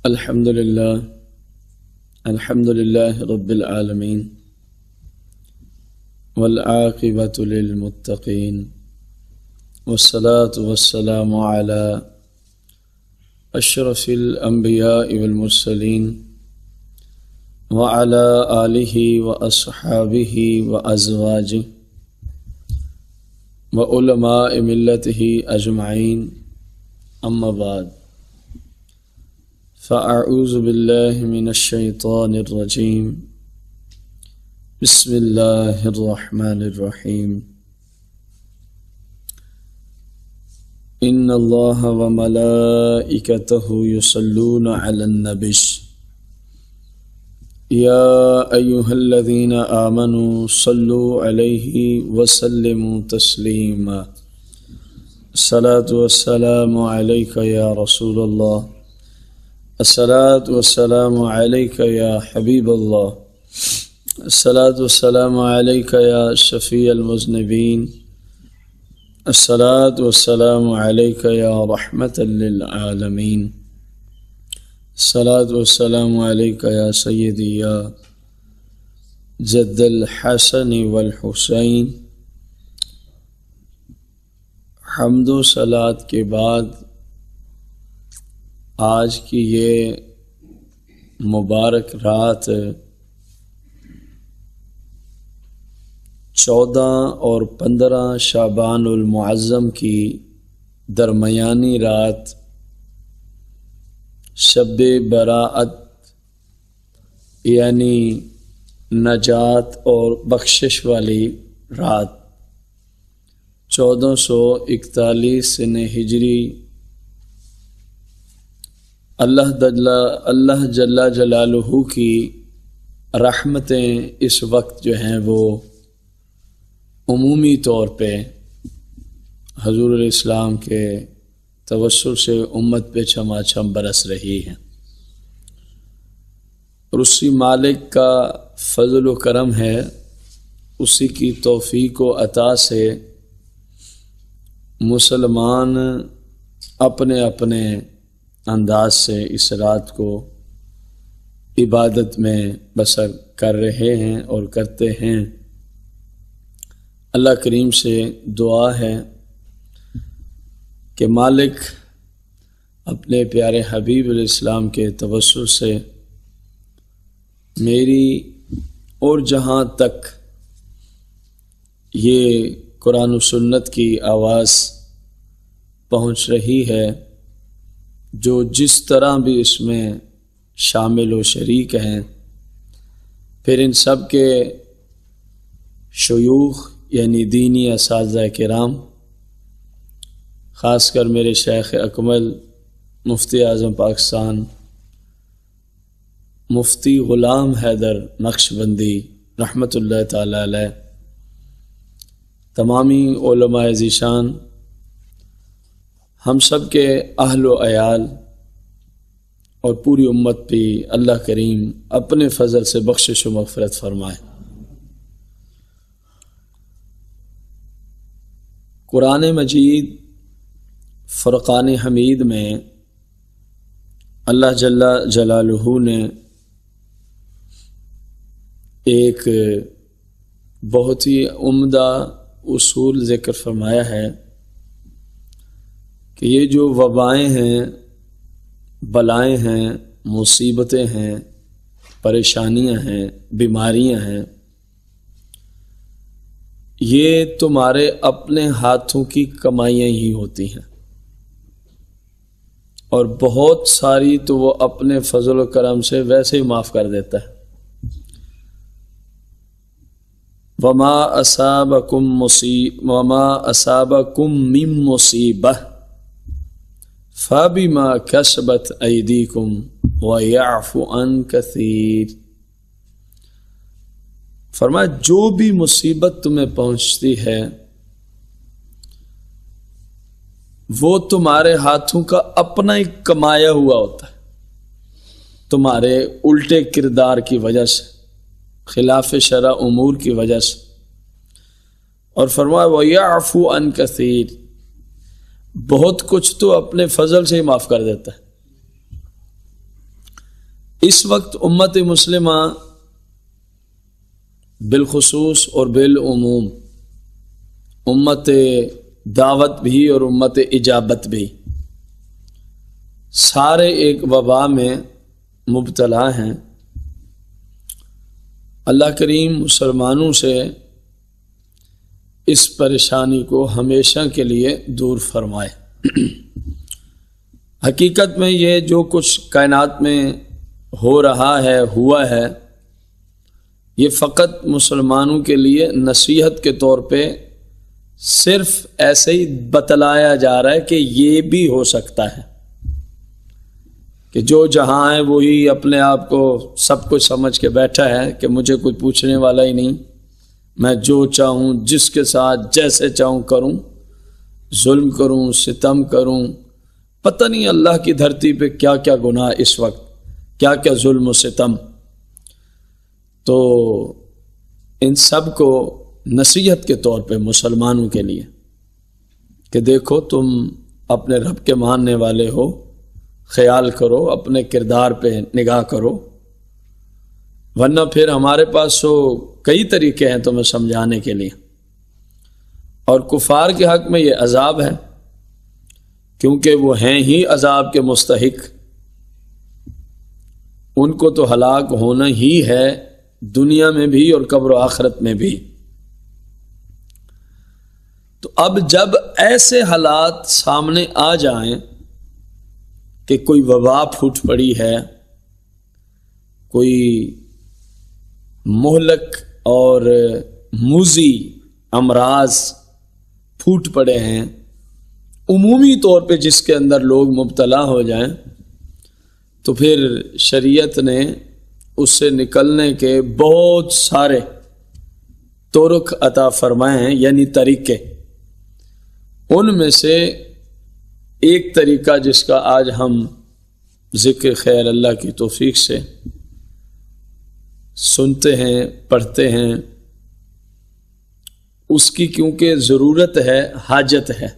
الحمد لله رب العالمين والعاقبة للمتقين والصلاة والسلام على أشرف الأنبياء والمرسلين وعلى آله وأصحابه وأزواجه وعلماء ملته أجمعين أما بعد فأعوذ بالله من الشيطان الرجيم بسم الله الرحمن الرحيم إن الله وملائكته يصلون على النبي يا أيها الذين آمنوا صلوا عليه وسلموا تسليما الصلاة والسلام عليك يا رسول الله الصلاة والسلام عليك يا حبيب الله الصلاة والسلام عليك يا شفيع المذنبين الصلاة والسلام عليك يا رحمة للعالمين الصلاة والسلام عليك يا سيدي يا جد الحسن والحسين. حمد و صلاة کے بعد آج کی یہ مبارک رات 14 اور 15 شعبان المعظم کی درمیانی رات شب براءت یعنی نجات اور بخشش والی رات 1441 ہجری اللہ جل جلالہ کی رحمتیں اس وقت جو ہیں وہ عمومی طور پہ حضور الاسلام کے توسل سے امت پہ چھما چھم برس رہی ہیں، اور اسی مالک کا فضل و کرم ہے، اسی کی توفیق و عطا سے مسلمان اپنے اپنے انداز سے اس رات کو عبادت میں بسر کر رہے ہیں اور کرتے ہیں. اللہ کریم سے دعا ہے کہ مالک اپنے پیارے حبیب علیہ السلام کے توسل سے میری اور جہاں تک یہ قرآن و سنت کی آواز پہنچ رہی ہے، جو جس طرح بھی اس میں شامل و شریک ہیں، پھر ان سب کے شیوخ یعنی دینی اساتذہ کرام، خاص کر میرے شیخ اکمل مفتی اعظم پاکستان مفتی غلام حیدر نقشبندی رحمۃ اللہ تعالی علیہ، تمامی علماء ذیشان، ہم سب کے اہل و عیال اور پوری امت پہ اللہ کریم اپنے فضل سے بخشش و مغفرت فرمائے. قرآن مجید فرقان حمید میں اللہ جل جلالہ نے ایک بہت ہی عمدہ اصول ذکر فرمایا ہے کہ یہ جو وبائیں ہیں، بلائیں ہیں، مصیبتیں ہیں، پریشانیاں ہیں، بیماریاں ہیں، یہ تمہارے اپنے ہاتھوں کی کمائیاں ہی ہوتی ہیں، اور بہت ساری تو وہ اپنے فضل و کرم سے ویسے ہی معاف کر دیتا ہے. وما اصابکم من مصیبہ فَبِمَا كَسَبَتْ أَيْدِيكُمْ وَيَعْفُ عَنْ كَثِيرٍ. فرمایا جو بھی مصیبت تمہیں پہنچتی ہے وہ تمہارے ہاتھوں کا اپنا ہی کمایا ہوا ہوتا ہے، تمہارے الٹے کردار کی وجہ سے، خلاف شرع امور کی وجہ سے. اور فرمایا وَيَعْفُ عَنْ كَثِيرٍ، بہت کچھ تو اپنے فضل سے ہی معاف کر دیتا ہے. اس وقت امت مسلمہ بالخصوص اور بالعموم، امت دعوت بھی اور امت اجابت بھی، سارے ایک وبا میں مبتلا ہیں۔ اللہ کریم مسلمانوں سے اس پریشانی کو ہمیشہ کے لیے دور فرمائے۔ حقیقت میں یہ جو کچھ کائنات میں ہو رہا ہے، ہوا ہے، یہ فقط مسلمانوں کے لیے نصیحت کے طور پہ صرف ایسے ہی بتلایا جا رہا ہے کہ یہ بھی ہو سکتا ہے، کہ جو جہاں ہے وہی اپنے آپ کو سب کچھ سمجھ کے بیٹھا ہے کہ مجھے کوئی پوچھنے والا ہی نہیں، میں جو چاہوں جس کے ساتھ جیسے چاہوں کروں، ظلم کروں، ستم کروں۔ پتہ نہیں اللہ کی دھرتی پہ کیا کیا گناہ اس وقت، کیا کیا ظلم و ستم۔ تو ان سب کو نصیحت کے طور پہ مسلمانوں کے لیے کہ دیکھو تم اپنے رب کے ماننے والے ہو، خیال کرو، اپنے کردار پہ نگاہ کرو، ورنہ پھر ہمارے پاس تو کئی طریقے ہیں تمہیں سمجھانے کے لیے۔ اور کفار کے حق میں یہ عذاب ہے، کیونکہ وہ ہیں ہی عذاب کے مستحق، ان کو تو ہلاک ہونا ہی ہے، دنیا میں بھی اور قبر و آخرت میں بھی۔ تو اب جب ایسے حالات سامنے آ جائیں کہ کوئی وبا پھوٹ پڑی ہے، کوئی مہلک اور موذی امراض پھوٹ پڑے ہیں، عمومی طور پہ جس کے اندر لوگ مبتلا ہو جائیں، تو پھر شریعت نے اس سے نکلنے کے بہت سارے طرق عطا فرمائے ہیں، یعنی طریقے۔ ان میں سے ایک طریقہ جس کا آج ہم ذکر خیر اللہ کی توفیق سے سنتے ہیں، پڑھتے ہیں، اس کی کیونکہ ضرورت ہے، حاجت ہے،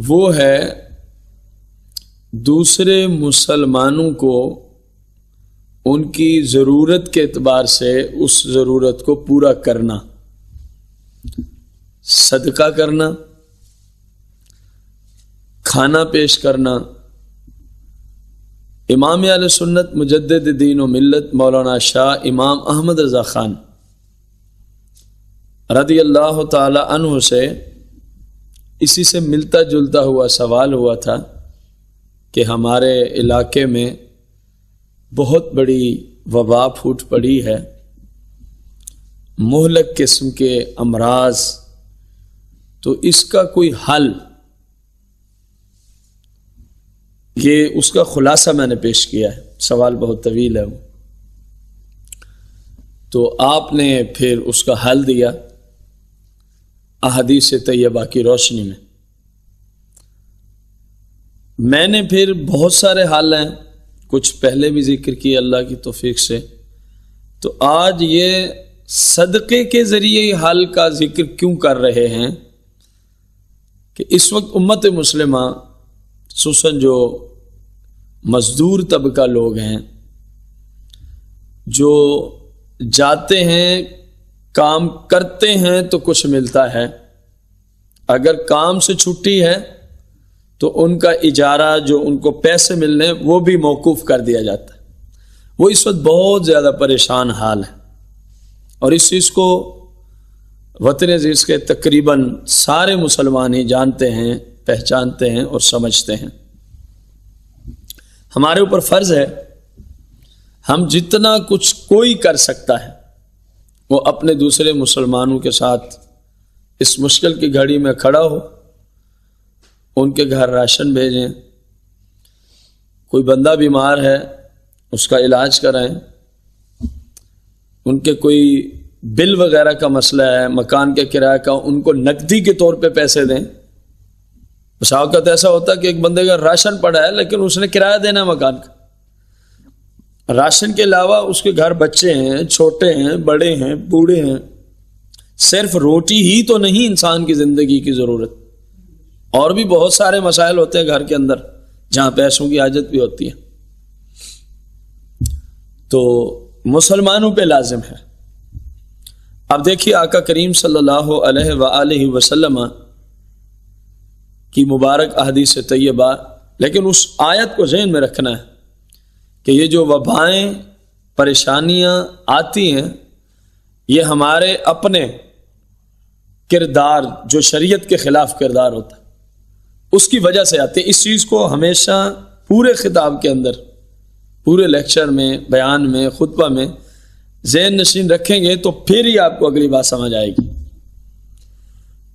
وہ ہے دوسرے مسلمانوں کو ان کی ضرورت کے اعتبار سے اس ضرورت کو پورا کرنا، صدقہ کرنا، کھانا پیش کرنا۔ امام اہل سنت مجدد دین و ملت مولانا شاہ امام احمد رضا خان رضی اللہ تعالی عنہ سے اسی سے ملتا جلتا ہوا سوال ہوا تھا کہ ہمارے علاقے میں بہت بڑی وبا پھوٹ پڑی ہے، مہلک قسم کے امراض، تو اس کا کوئی حل؟ یہ اس کا خلاصہ میں نے پیش کیا ہے، سوال بہت طویل ہے وہ، تو آپ نے پھر اس کا حل دیا احادیث طیبہ کی روشنی میں۔ میں نے پھر بہت سارے حل ہیں، کچھ پہلے بھی ذکر کیے اللہ کی توفیق سے، تو آج یہ صدقے کے ذریعے حل کا ذکر کیوں کر رہے ہیں کہ اس وقت امت مسلمہ خصوصاً جو مزدور طبقہ لوگ ہیں، جو جاتے ہیں کام کرتے ہیں تو کچھ ملتا ہے، اگر کام سے چھٹی ہے تو ان کا اجارہ جو ان کو پیسے ملنے وہ بھی موقوف کر دیا جاتا ہے۔ وہ اس وقت بہت زیادہ پریشان حال ہے، اور اس چیز کو وطن عزیز کے تقریباً سارے مسلمان ہی جانتے ہیں، پہچانتے ہیں اور سمجھتے ہیں۔ ہمارے اوپر فرض ہے، ہم جتنا کچھ کوئی کر سکتا ہے وہ اپنے دوسرے مسلمانوں کے ساتھ اس مشکل کی گھڑی میں کھڑا ہو، ان کے گھر راشن بھیجیں، کوئی بندہ بیمار ہے اس کا علاج کرائیں، ان کے کوئی بل وغیرہ کا مسئلہ ہے، مکان کے کرایہ کا، ان کو نقدی کے طور پہ پیسے دیں۔ بس اوقات ایسا ہوتا ہے کہ ایک بندے کا راشن پڑا ہے لیکن اس نے کرایہ دینا ہے مکان کا، راشن کے علاوہ اس کے گھر بچے ہیں، چھوٹے ہیں، بڑے ہیں، بوڑھے ہیں، صرف روٹی ہی تو نہیں انسان کی زندگی کی ضرورت، اور بھی بہت سارے مسائل ہوتے ہیں گھر کے اندر جہاں پیسوں کی حاجت بھی ہوتی ہے۔ تو مسلمانوں پہ لازم ہے۔ اب دیکھیے آقا کریم صلی اللہ علیہ وآلہ وسلم کی مبارک احادیث طیبہ، لیکن اس آیت کو ذہن میں رکھنا ہے کہ یہ جو وبائیں پریشانیاں آتی ہیں یہ ہمارے اپنے کردار، جو شریعت کے خلاف کردار ہوتا ہے اس کی وجہ سے آتے ہیں۔ اس چیز کو ہمیشہ پورے خطاب کے اندر، پورے لیکچر میں، بیان میں، خطبہ میں ذہن نشین رکھیں گے تو پھر ہی آپ کو اگلی بات سمجھ آئے گی۔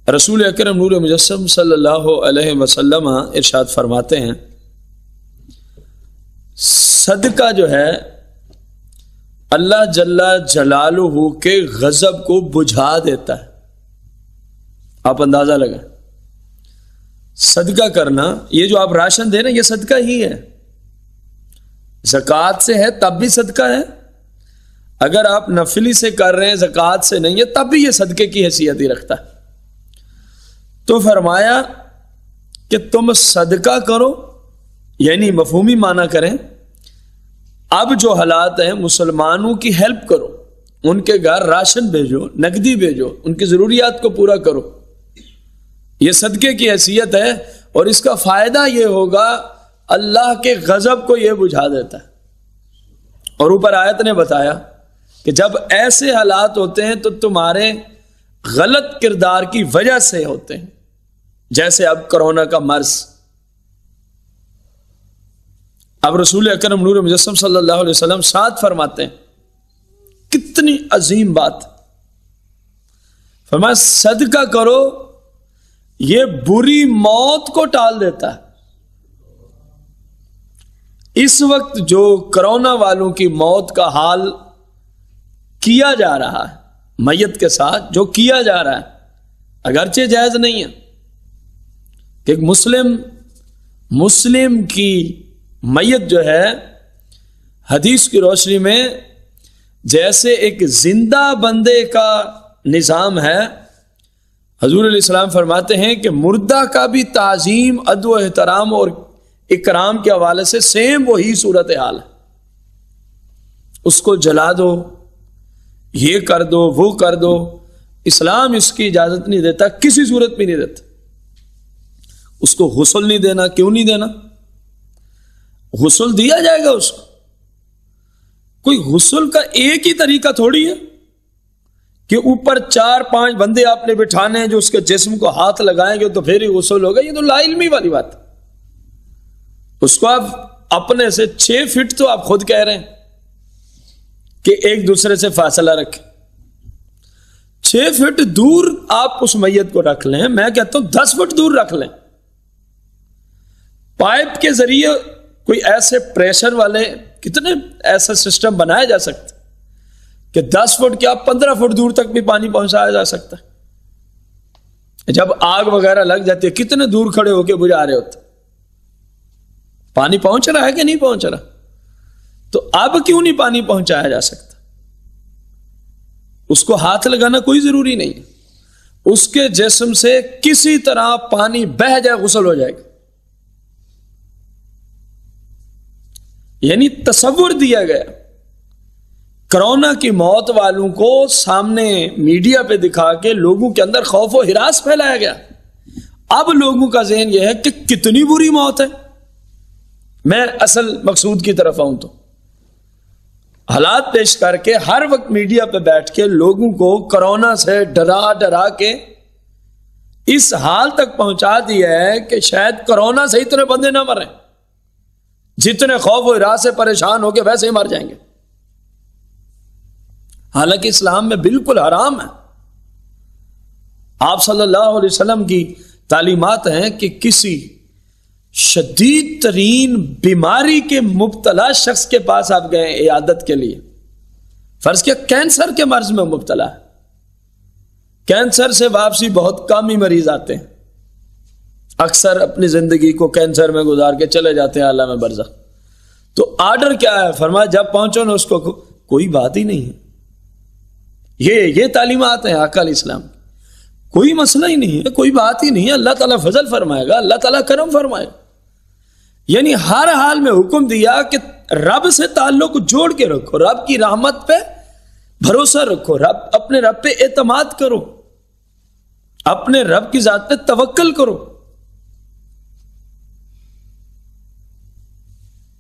رسول اکرم نور مجسم صلی اللہ علیہ وسلم ارشاد فرماتے ہیں صدقہ جو ہے اللہ جل جلالہ کے غضب کو بجھا دیتا ہے۔ آپ اندازہ لگائیں، صدقہ کرنا، یہ جو آپ راشن دے رہے ہیں یہ صدقہ ہی ہے، زکوٰۃ سے ہے تب بھی صدقہ ہے، اگر آپ نفلی سے کر رہے ہیں زکوٰۃ سے نہیں ہے تب بھی یہ صدقے کی حیثیت ہی رکھتا ہے۔ تو فرمایا کہ تم صدقہ کرو، یعنی مفہومی معنی کریں، اب جو حالات ہیں مسلمانوں کی ہیلپ کرو، ان کے گھر راشن بھیجو، نقدی بھیجو، ان کی ضروریات کو پورا کرو، یہ صدقے کی حیثیت ہے، اور اس کا فائدہ یہ ہوگا اللہ کے غضب کو یہ بجھا دیتا ہے۔ اور اوپر آیت نے بتایا کہ جب ایسے حالات ہوتے ہیں تو تمہارے غلط کردار کی وجہ سے ہوتے ہیں، جیسے اب کرونا کا مرض۔ اب رسول اکرم نور مجسم صلی اللہ علیہ وسلم ساتھ فرماتے ہیں، کتنی عظیم بات، فرمایا صدقہ کرو، یہ بری موت کو ٹال دیتا ہے۔ اس وقت جو کرونا والوں کی موت کا حال کیا جا رہا ہے، میت کے ساتھ جو کیا جا رہا ہے، اگرچہ جائز نہیں ہے کہ ایک مسلم کی میت جو ہے حدیث کی روشنی میں جیسے ایک زندہ بندے کا نظام ہے، حضور علیہ السلام فرماتے ہیں کہ مردہ کا بھی تعظیم، ادب و احترام اور اکرام کے حوالے سے سیم وہی صورت حال ہے۔ اس کو جلا دو، یہ کر دو، وہ کر دو، اسلام اس کی اجازت نہیں دیتا، کسی صورت بھی نہیں دیتا۔ اس کو غسل نہیں دینا، کیوں نہیں دینا؟ غسل دیا جائے گا اس کو، کوئی غسل کا ایک ہی طریقہ تھوڑی ہے کہ اوپر 4-5 بندے آپ نے بٹھانے ہیں جو اس کے جسم کو ہاتھ لگائیں گے تو پھر ہی غسل ہوگا، یہ تو لا علمی والی بات ہے۔ اس کو آپ اپنے سے 6 فٹ تو آپ خود کہہ رہے ہیں کہ ایک دوسرے سے فاصلہ رکھیں، 6 فٹ دور آپ اس میت کو رکھ لیں، میں کہتا ہوں 10 فٹ دور رکھ لیں، پائپ کے ذریعے کوئی ایسے پریشر والے کتنے ایسا سسٹم بنایا جا سکتا کہ 10 فٹ کیا 15 فٹ دور تک بھی پانی پہنچایا جا سکتا ہے۔ جب آگ وغیرہ لگ جاتی ہے کتنے دور کھڑے ہو کے بجھا رہے ہوتے، پانی پہنچ رہا ہے کہ نہیں پہنچ رہا؟ تو اب کیوں نہیں پانی پہنچایا جا سکتا؟ اس کو ہاتھ لگانا کوئی ضروری نہیں، اس کے جسم سے کسی طرح پانی بہہ جائے غسل ہو جائے گا۔ یعنی تصور دیا گیا، کرونا کی موت والوں کو سامنے میڈیا پہ دکھا کے لوگوں کے اندر خوف و ہراس پھیلایا گیا۔ اب لوگوں کا ذہن یہ ہے کہ کتنی بری موت ہے۔ میں اصل مقصود کی طرف آؤں تو حالات پیش کر کے ہر وقت میڈیا پہ بیٹھ کے لوگوں کو کرونا سے ڈرا ڈرا کے اس حال تک پہنچا دیا ہے کہ شاید کرونا سے اتنے بندے نہ مریں، جتنے خوف و ہراس سے پریشان ہو کے ویسے ہی مر جائیں گے، حالانکہ اسلام میں بالکل حرام ہے۔ آپ صلی اللہ علیہ وسلم کی تعلیمات ہیں کہ کسی شدید ترین بیماری کے مبتلا شخص کے پاس آپ گئے عیادت کے لیے، فرض کیا کینسر کے مرض میں مبتلا ہے، کینسر سے واپسی بہت کم ہی مریض آتے ہیں، اکثر اپنی زندگی کو کینسر میں گزار کے چلے جاتے ہیں عالم برزخ۔ تو آرڈر کیا ہے؟ فرمایا جب پہنچو نا اس کو کوئی بات ہی نہیں ہے، یہ تعلیمات ہیں آقا علیہ السلام، کوئی مسئلہ ہی نہیں ہے، کوئی بات ہی نہیں ہے، اللہ تعالیٰ فضل فرمائے گا، اللہ تعالیٰ کرم فرمائے گا۔ یعنی ہر حال میں حکم دیا کہ رب سے تعلق جوڑ کے رکھو، رب کی رحمت پہ بھروسہ رکھو، اپنے رب پہ اعتماد کرو، اپنے رب کی ذات پہ توکل کرو۔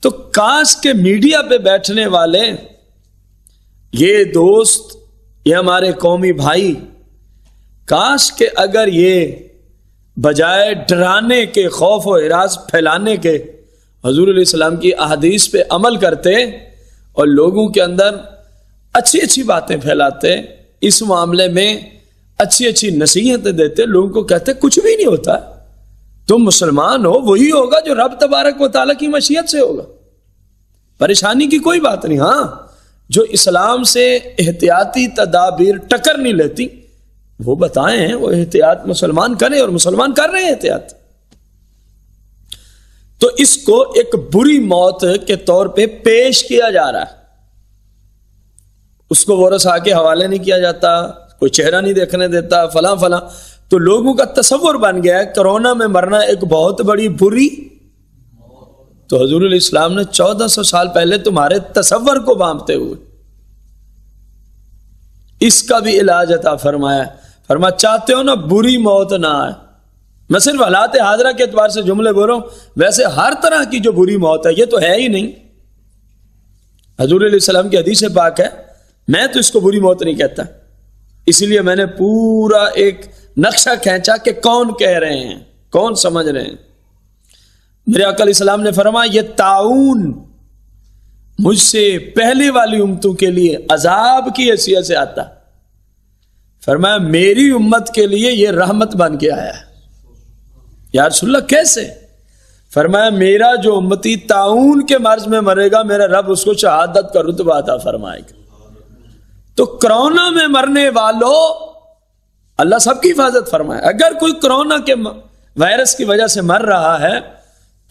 تو کاش کے میڈیا پہ بیٹھنے والے یہ دوست، یہ ہمارے قومی بھائی، کاش کہ اگر یہ بجائے ڈرانے کے، خوف و ہراس پھیلانے کے، حضور علیہ السلام کی احادیث پہ عمل کرتے اور لوگوں کے اندر اچھی اچھی باتیں پھیلاتے، اس معاملے میں اچھی اچھی نصیحتیں دیتے، لوگوں کو کہتے کچھ بھی نہیں ہوتا، تم مسلمان ہو، وہی ہوگا جو رب تبارک و تعالیٰ کی مشیت سے ہوگا، پریشانی کی کوئی بات نہیں۔ ہاں، جو اسلام سے احتیاطی تدابیر ٹکر نہیں لیتی وہ بتائیں، وہ احتیاط مسلمان کریں، اور مسلمان کر رہے ہیں احتیاط۔ تو اس کو ایک بری موت کے طور پہ پیش کیا جا رہا ہے، اس کو ورثہ کے حوالے نہیں کیا جاتا، کوئی چہرہ نہیں دیکھنے دیتا، فلاں فلاں۔ تو لوگوں کا تصور بن گیا ہے کرونا میں مرنا ایک بہت بڑی بری۔ تو حضور علیہ السلام نے 1400 سال پہلے تمہارے تصور کو بانپتے ہوئے اس کا بھی علاج عطا فرمایا، فرمایا چاہتے ہو نا بری موت نہ آئے۔ میں صرف حالات حاضرہ کے اعتبار سے جملے بول رہا ہوں، ویسے ہر طرح کی جو بری موت ہے یہ تو ہے ہی نہیں۔ حضور علیہ السلام کی حدیث پاک ہے، میں تو اس کو بری موت نہیں کہتا، اسی لیے میں نے پورا ایک نقشہ کھینچا کہ کون کہہ رہے ہیں، کون سمجھ رہے ہیں۔ میرے آقا علیہ السلام نے فرمایا یہ طاعون مجھ سے پہلے والی امتوں کے لیے عذاب کی حیثیت سے آتا، فرمایا میری امت کے لیے یہ رحمت بن کے آیا ہے۔ یا رسول اللہ کیسے؟ فرمایا میرا جو امتی طاعون کے مرض میں مرے گا میرا رب اس کو شہادت کا رتبہ عطا فرمائے گا۔ تو کرونا میں مرنے والوں اللہ سب کی حفاظت فرمائے، اگر کوئی کرونا کے وائرس کی وجہ سے مر رہا ہے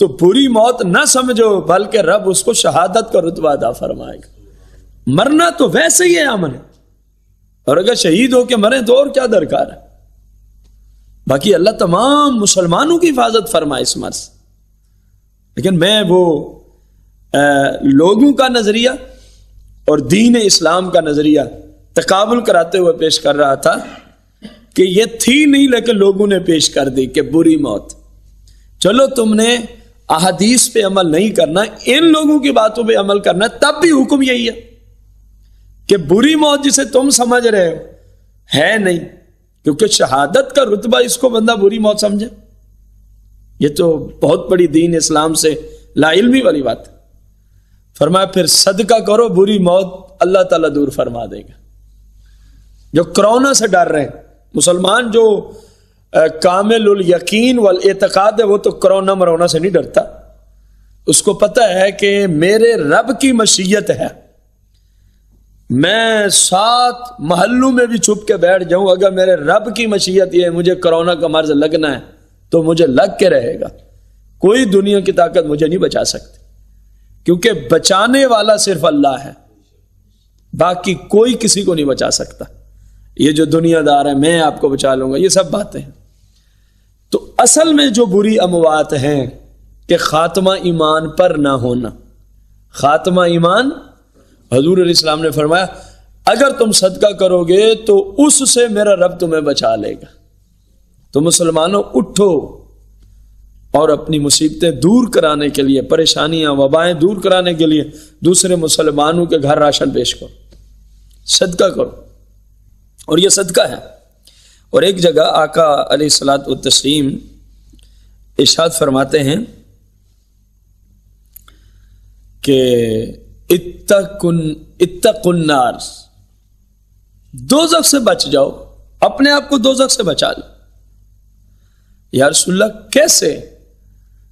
تو بری موت نہ سمجھو، بلکہ رب اس کو شہادت کا رتبہ عطا فرمائے گا۔ مرنا تو ویسے ہی ہے امن ہے، اور اگر شہید ہو کے مریں تو اور کیا درکار ہے۔ باقی اللہ تمام مسلمانوں کی حفاظت فرمائے اس مرض۔ لیکن میں وہ لوگوں کا نظریہ اور دین اسلام کا نظریہ تقابل کراتے ہوئے پیش کر رہا تھا کہ یہ تھی نہیں، لیکن لوگوں نے پیش کر دی کہ بری موت۔ چلو تم نے احادیث پہ عمل نہیں کرنا، ان لوگوں کی باتوں پہ عمل کرنا، تب بھی حکم یہی ہے کہ بری موت جسے تم سمجھ رہے ہو ہے نہیں، کیونکہ شہادت کا رتبہ اس کو بندہ بری موت سمجھے، یہ تو بہت بڑی دین اسلام سے لا علمی والی بات ہے۔ فرمایا پھر صدقہ کرو، بری موت اللہ تعالیٰ دور فرما دے گا۔ جو کرونا سے ڈر رہے ہیں مسلمان، جو کامل الیقین والاعتقاد ہے، وہ تو کرونا مرونا سے نہیں ڈرتا، اس کو پتہ ہے کہ میرے رب کی مشیت ہے، میں 7 محلوں میں بھی چھپ کے بیٹھ جاؤں، اگر میرے رب کی مشیت یہ ہے مجھے کرونا کا مرض لگنا ہے تو مجھے لگ کے رہے گا، کوئی دنیا کی طاقت مجھے نہیں بچا سکتی، کیونکہ بچانے والا صرف اللہ ہے، باقی کوئی کسی کو نہیں بچا سکتا۔ یہ جو دنیا دار ہے میں آپ کو بچا لوں گا، یہ سب باتیں ہیں۔ تو اصل میں جو بری اموات ہیں کہ خاتمہ ایمان پر نہ ہونا، خاتمہ ایمان، حضور علیہ السلام نے فرمایا اگر تم صدقہ کرو گے تو اس سے میرا رب تمہیں بچا لے گا۔ تو مسلمانوں اٹھو اور اپنی مصیبتیں دور کرانے کے لیے، پریشانیاں وبائیں دور کرانے کے لیے دوسرے مسلمانوں کے گھر راشن پیش کرو، صدقہ کرو، اور یہ صدقہ ہے۔ اور ایک جگہ آقا علیہ الصلوۃ والتسلیم ارشاد فرماتے ہیں کہ اتقوا النار، دوزخ سے بچ جاؤ، اپنے آپ کو دوزخ سے بچا لو۔ یا رسول اللہ کیسے؟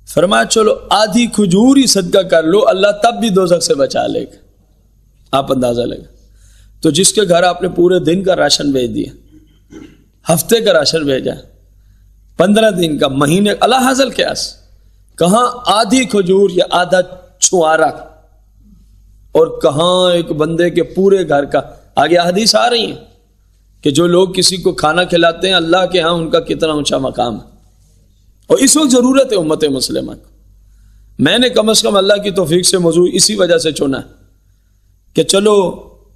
فرمایا چلو آدھی کھجور ہی صدقہ کر لو، اللہ تب بھی دوزخ سے بچا لے گا۔ آپ اندازہ لگا، تو جس کے گھر آپ نے پورے دن کا راشن بھیج دیا، ہفتے کا راشن بھیجا، 15 دن کا، مہینے، اللہ حاصل قیاس، کہاں آدھی کھجور یا آدھا چھوارا، اور کہاں ایک بندے کے پورے گھر کا۔ آگے حدیث آ رہی ہیں کہ جو لوگ کسی کو کھانا کھلاتے ہیں اللہ کے ہاں ان کا کتنا اونچا مقام ہے، اور اس وقت ضرورت ہے امت مسلمہ کو۔ میں نے کم از کم اللہ کی توفیق سے موضوع اسی وجہ سے چنا کہ چلو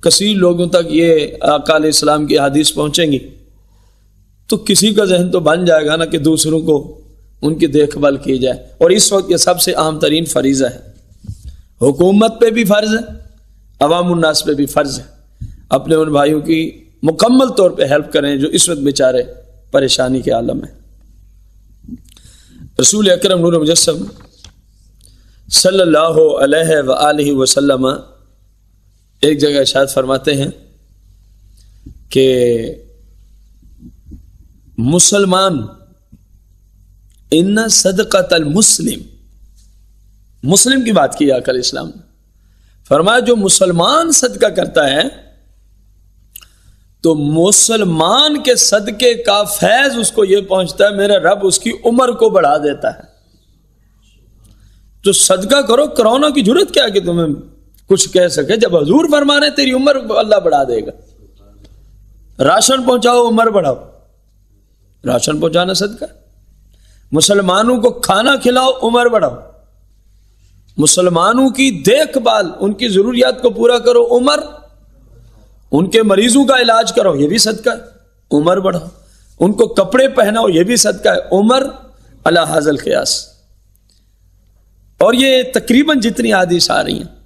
کثیر لوگوں تک یہ آقا علیہ السلام کی حدیث پہنچیں گی تو کسی کا ذہن تو بن جائے گا نا کہ دوسروں کو ان کی دیکھ بھال کی جائے. اور اس وقت یہ سب سے اہم ترین فریضہ ہے. حکومت پہ بھی فرض ہے, عوام الناس پہ بھی فرض ہے, اپنے ان بھائیوں کی مکمل طور پہ ہیلپ کریں جو اس وقت بیچارے پریشانی کے عالم ہیں. رسول اکرم نور مجسم صلی اللہ علیہ وآلہ وسلم ایک جگہ ارشاد فرماتے ہیں کہ مسلمان ان صدقۃ المسلم, مسلم کی بات کی آقا علیہ السلام نے, فرمایا جو مسلمان صدقہ کرتا ہے تو مسلمان کے صدقے کا فیض اس کو یہ پہنچتا ہے میرا رب اس کی عمر کو بڑھا دیتا ہے. تو صدقہ کرو, کرونا کی ضرورت کیا کہ تمہیں کچھ کہہ سکے جب حضور فرما رہے تیری عمر اللہ بڑھا دے گا. راشن پہنچاؤ عمر بڑھاؤ, راشن پہنچانا صدقہ. مسلمانوں کو کھانا کھلاؤ عمر بڑھاؤ, مسلمانوں کی دیکھ بھال ان کی ضروریات کو پورا کرو عمر, ان کے مریضوں کا علاج کرو یہ بھی صدقہ ہے عمر بڑھاؤ, ان کو کپڑے پہناؤ یہ بھی صدقہ ہے عمر علی ھذا القیاس. اور یہ تقریباً جتنی حدیث آ رہی ہیں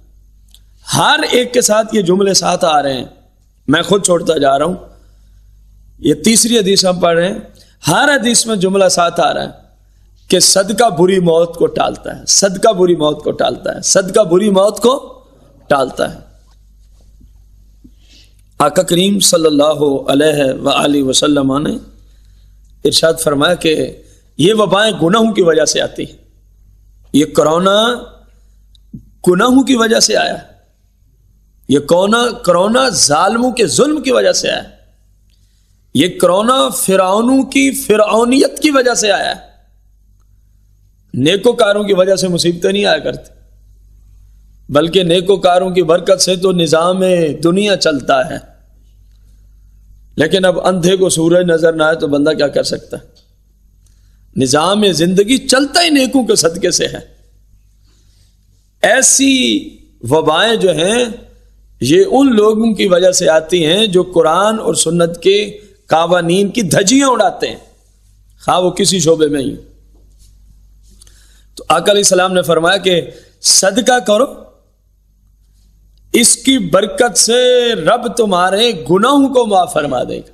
ہر ایک کے ساتھ یہ جملے ساتھ آ رہے ہیں, میں خود چھوڑتا جا رہا ہوں, یہ تیسری حدیث ہم پڑھ رہے ہیں, ہر حدیث میں جملہ ساتھ آ رہا ہے کہ صدقہ بری موت کو ٹالتا ہے, صدقہ بری موت کو ٹالتا ہے, صدقہ بری موت کو ٹالتا ہے. آقا کریم صلی اللہ علیہ وآلہ وسلم نے ارشاد فرمایا کہ یہ وبائیں گناہوں کی وجہ سے آتی ہیں. یہ کرونا گناہوں کی وجہ سے آیا, یہ کرونا ظالموں کے ظلم کی وجہ سے آیا, یہ کرونا فرعونوں کی فرعونیت کی وجہ سے آیا. نیکوکاروں کی وجہ سے مصیبتیں نہیں آیا کرتی, بلکہ نیکوکاروں کی برکت سے تو نظام دنیا چلتا ہے. لیکن اب اندھے کو سورج نظر نہ آئے تو بندہ کیا کر سکتا ہے؟ نظام زندگی چلتا ہی نیکوں کے صدقے سے ہے. ایسی وبائیں جو ہیں یہ ان لوگوں کی وجہ سے آتی ہیں جو قرآن اور سنت کے قوانین کی دھجیاں اڑاتے ہیں, خواہ وہ کسی شعبے میں ہی. تو آقا علیہ السلام نے فرمایا کہ صدقہ کرو, اس کی برکت سے رب تمہارے گناہوں کو معاف فرما دے گا.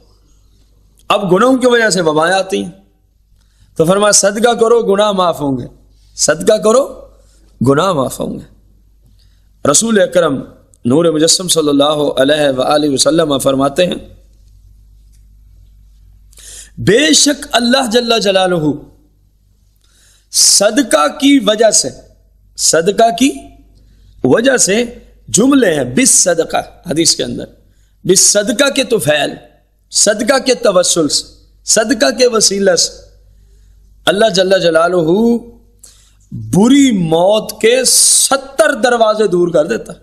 اب گناہوں کی وجہ سے وبائیں آتی ہیں تو فرمایا صدقہ کرو گناہ معاف ہوں گے, صدقہ کرو گناہ معاف ہوں گے. رسول اکرم نور مجسم صلی اللہ علیہ وآلہ وسلم فرماتے ہیں بے شک اللہ جل جلالہ صدقہ کی وجہ سے, صدقہ کی وجہ سے جملے ہیں بس صدقہ حدیث کے اندر, بس صدقہ کے طفیل, صدقہ کے توسل سے, صدقہ کے وسیلہ سے اللہ جل جلالہ بری موت کے 70 دروازے دور کر دیتا.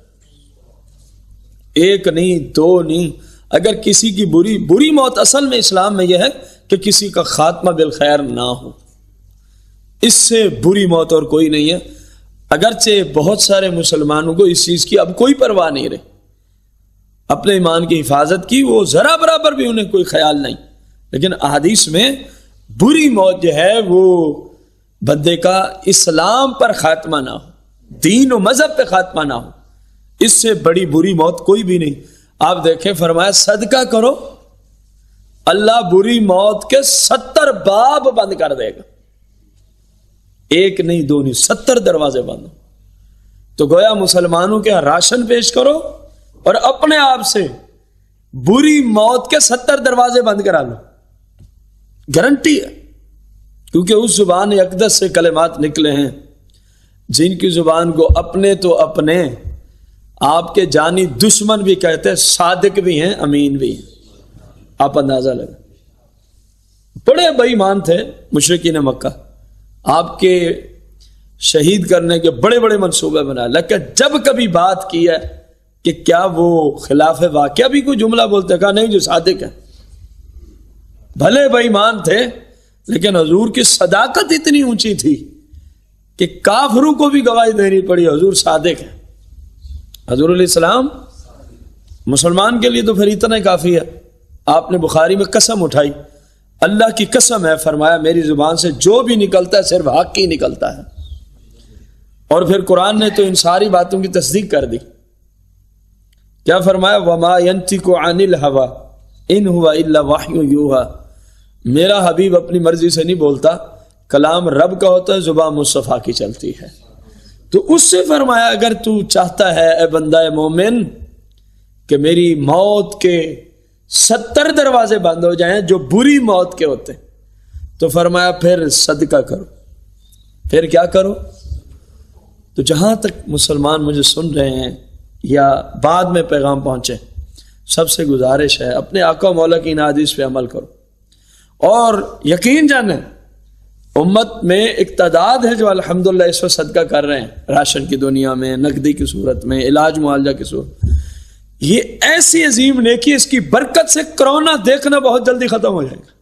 ایک نہیں دو نہیں, اگر کسی کی بری موت اصل میں اسلام میں یہ ہے کہ کسی کا خاتمہ بالخیر نہ ہو, اس سے بری موت اور کوئی نہیں ہے. اگرچہ بہت سارے مسلمانوں کو اس چیز کی اب کوئی پرواہ نہیں رہی, اپنے ایمان کی حفاظت کی وہ ذرا برابر بھی انہیں کوئی خیال نہیں. لیکن احادیث میں بری موت جو ہے وہ بندے کا اسلام پر خاتمہ نہ ہو, دین و مذہب پہ خاتمہ نہ ہو, اس سے بڑی بری موت کوئی بھی نہیں. آپ دیکھیں فرمایا صدقہ کرو, اللہ بری موت کے 70 باب بند کر دے گا, ایک نہیں دو نہیں 70 دروازے بند. تو گویا مسلمانوں کے راشن پیش کرو اور اپنے آپ سے بری موت کے 70 دروازے بند کرا لو, گارنٹی ہے. کیونکہ اس زبان اقدس سے کلمات نکلے ہیں جن کی زبان کو اپنے تو اپنے آپ کے جانی دشمن بھی کہتے ہیں, صادق بھی ہیں امین بھی ہیں. آپ اندازہ لگا, بڑے بے ایمان تھے مشرکین مکہ, آپ کے شہید کرنے کے بڑے بڑے منصوبے بنائے, لیکن جب کبھی بات کی ہے کہ کیا وہ خلاف واقعہ بھی کوئی جملہ بولتے, کہا نہیں جو صادق ہے. بھلے بے ایمان تھے لیکن حضور کی صداقت اتنی اونچی تھی کہ کافروں کو بھی گواہی دینی پڑی حضور صادق ہے، حضور علیہ السلام مسلمان کے لیے تو پھر اتنا ہی کافی ہے۔ آپ نے بخاری میں قسم اٹھائی، اللہ کی قسم ہے، فرمایا میری زبان سے جو بھی نکلتا ہے صرف حق ہی نکلتا ہے۔ اور پھر قرآن نے تو ان ساری باتوں کی تصدیق کر دی، کیا فرمایا؟ وَمَا يَنْتِقُ عَنِ الْهَوَىٰ إِنْ هُوَ إِلَّا وَحْيٌ يُوحَىٰ، میرا حبیب اپنی مرضی سے نہیں بولتا، کلام رب کا ہوتا ہے، زبان مصطفیٰ کی چلتی ہے۔ تو اس سے فرمایا اگر تو چاہتا ہے اے بندہ مومن کہ میری موت کے 70 دروازے بند ہو جائیں جو بری موت کے ہوتے ہیں، تو فرمایا پھر صدقہ کرو۔ پھر کیا کرو؟ تو جہاں تک مسلمان مجھے سن رہے ہیں یا بعد میں پیغام پہنچے، سب سے گزارش ہے اپنے آقا و مولا کی ان حدیث پہ عمل کرو، اور یقین جانیں امت میں ایک تعداد ہے جو الحمدللہ اس وقت صدقہ کر رہے ہیں، راشن کی دنیا میں، نقدی کی صورت میں، علاج معالجہ کی صورت۔ یہ ایسی عظیم نیکی، اس کی برکت سے کرونا دیکھنا بہت جلدی ختم ہو جائے گا،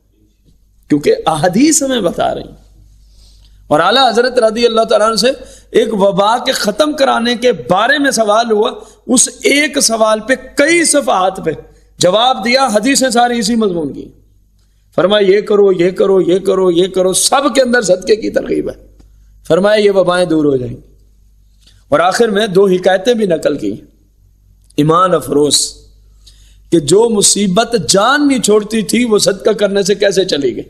کیونکہ احادیث ہمیں بتا رہی ہیں۔ اور اعلیٰ حضرت رضی اللہ تعالیٰ عنہ سے ایک وبا کے ختم کرانے کے بارے میں سوال ہوا، اس ایک سوال پہ کئی صفحات پہ جواب دیا، حدیثیں ساری اسی مضمون کی، فرمایا یہ کرو یہ کرو یہ کرو یہ کرو، سب کے اندر صدقے کی ترغیب ہے، فرمایا یہ وبائیں دور ہو جائیں گی۔ اور آخر میں 2 حکایتیں بھی نقل کی ایمان افروز، کہ جو مصیبت جان نہیں چھوڑتی تھی وہ صدقہ کرنے سے کیسے چلی گئی،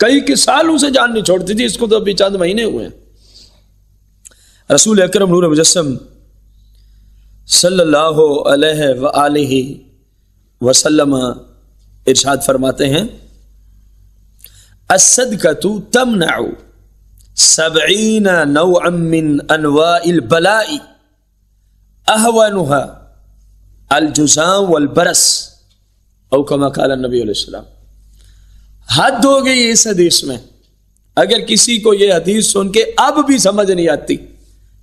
کئی کے سالوں سے جان نہیں چھوڑتی تھی، اس کو تو ابھی چند مہینے ہوئے ہیں۔ رسول اکرم نور مجسم صلی اللہ علیہ وآلہ وسلم ارشاد فرماتے ہیں الصدقۃ تمنع 70 نوعا من انواع البلاء اهونها الجذام والبرص او كما قال النبی علیہ السلام۔ حد ہو گئی اس حدیث میں، اگر کسی کو یہ حدیث سن کے اب بھی سمجھ نہیں آتی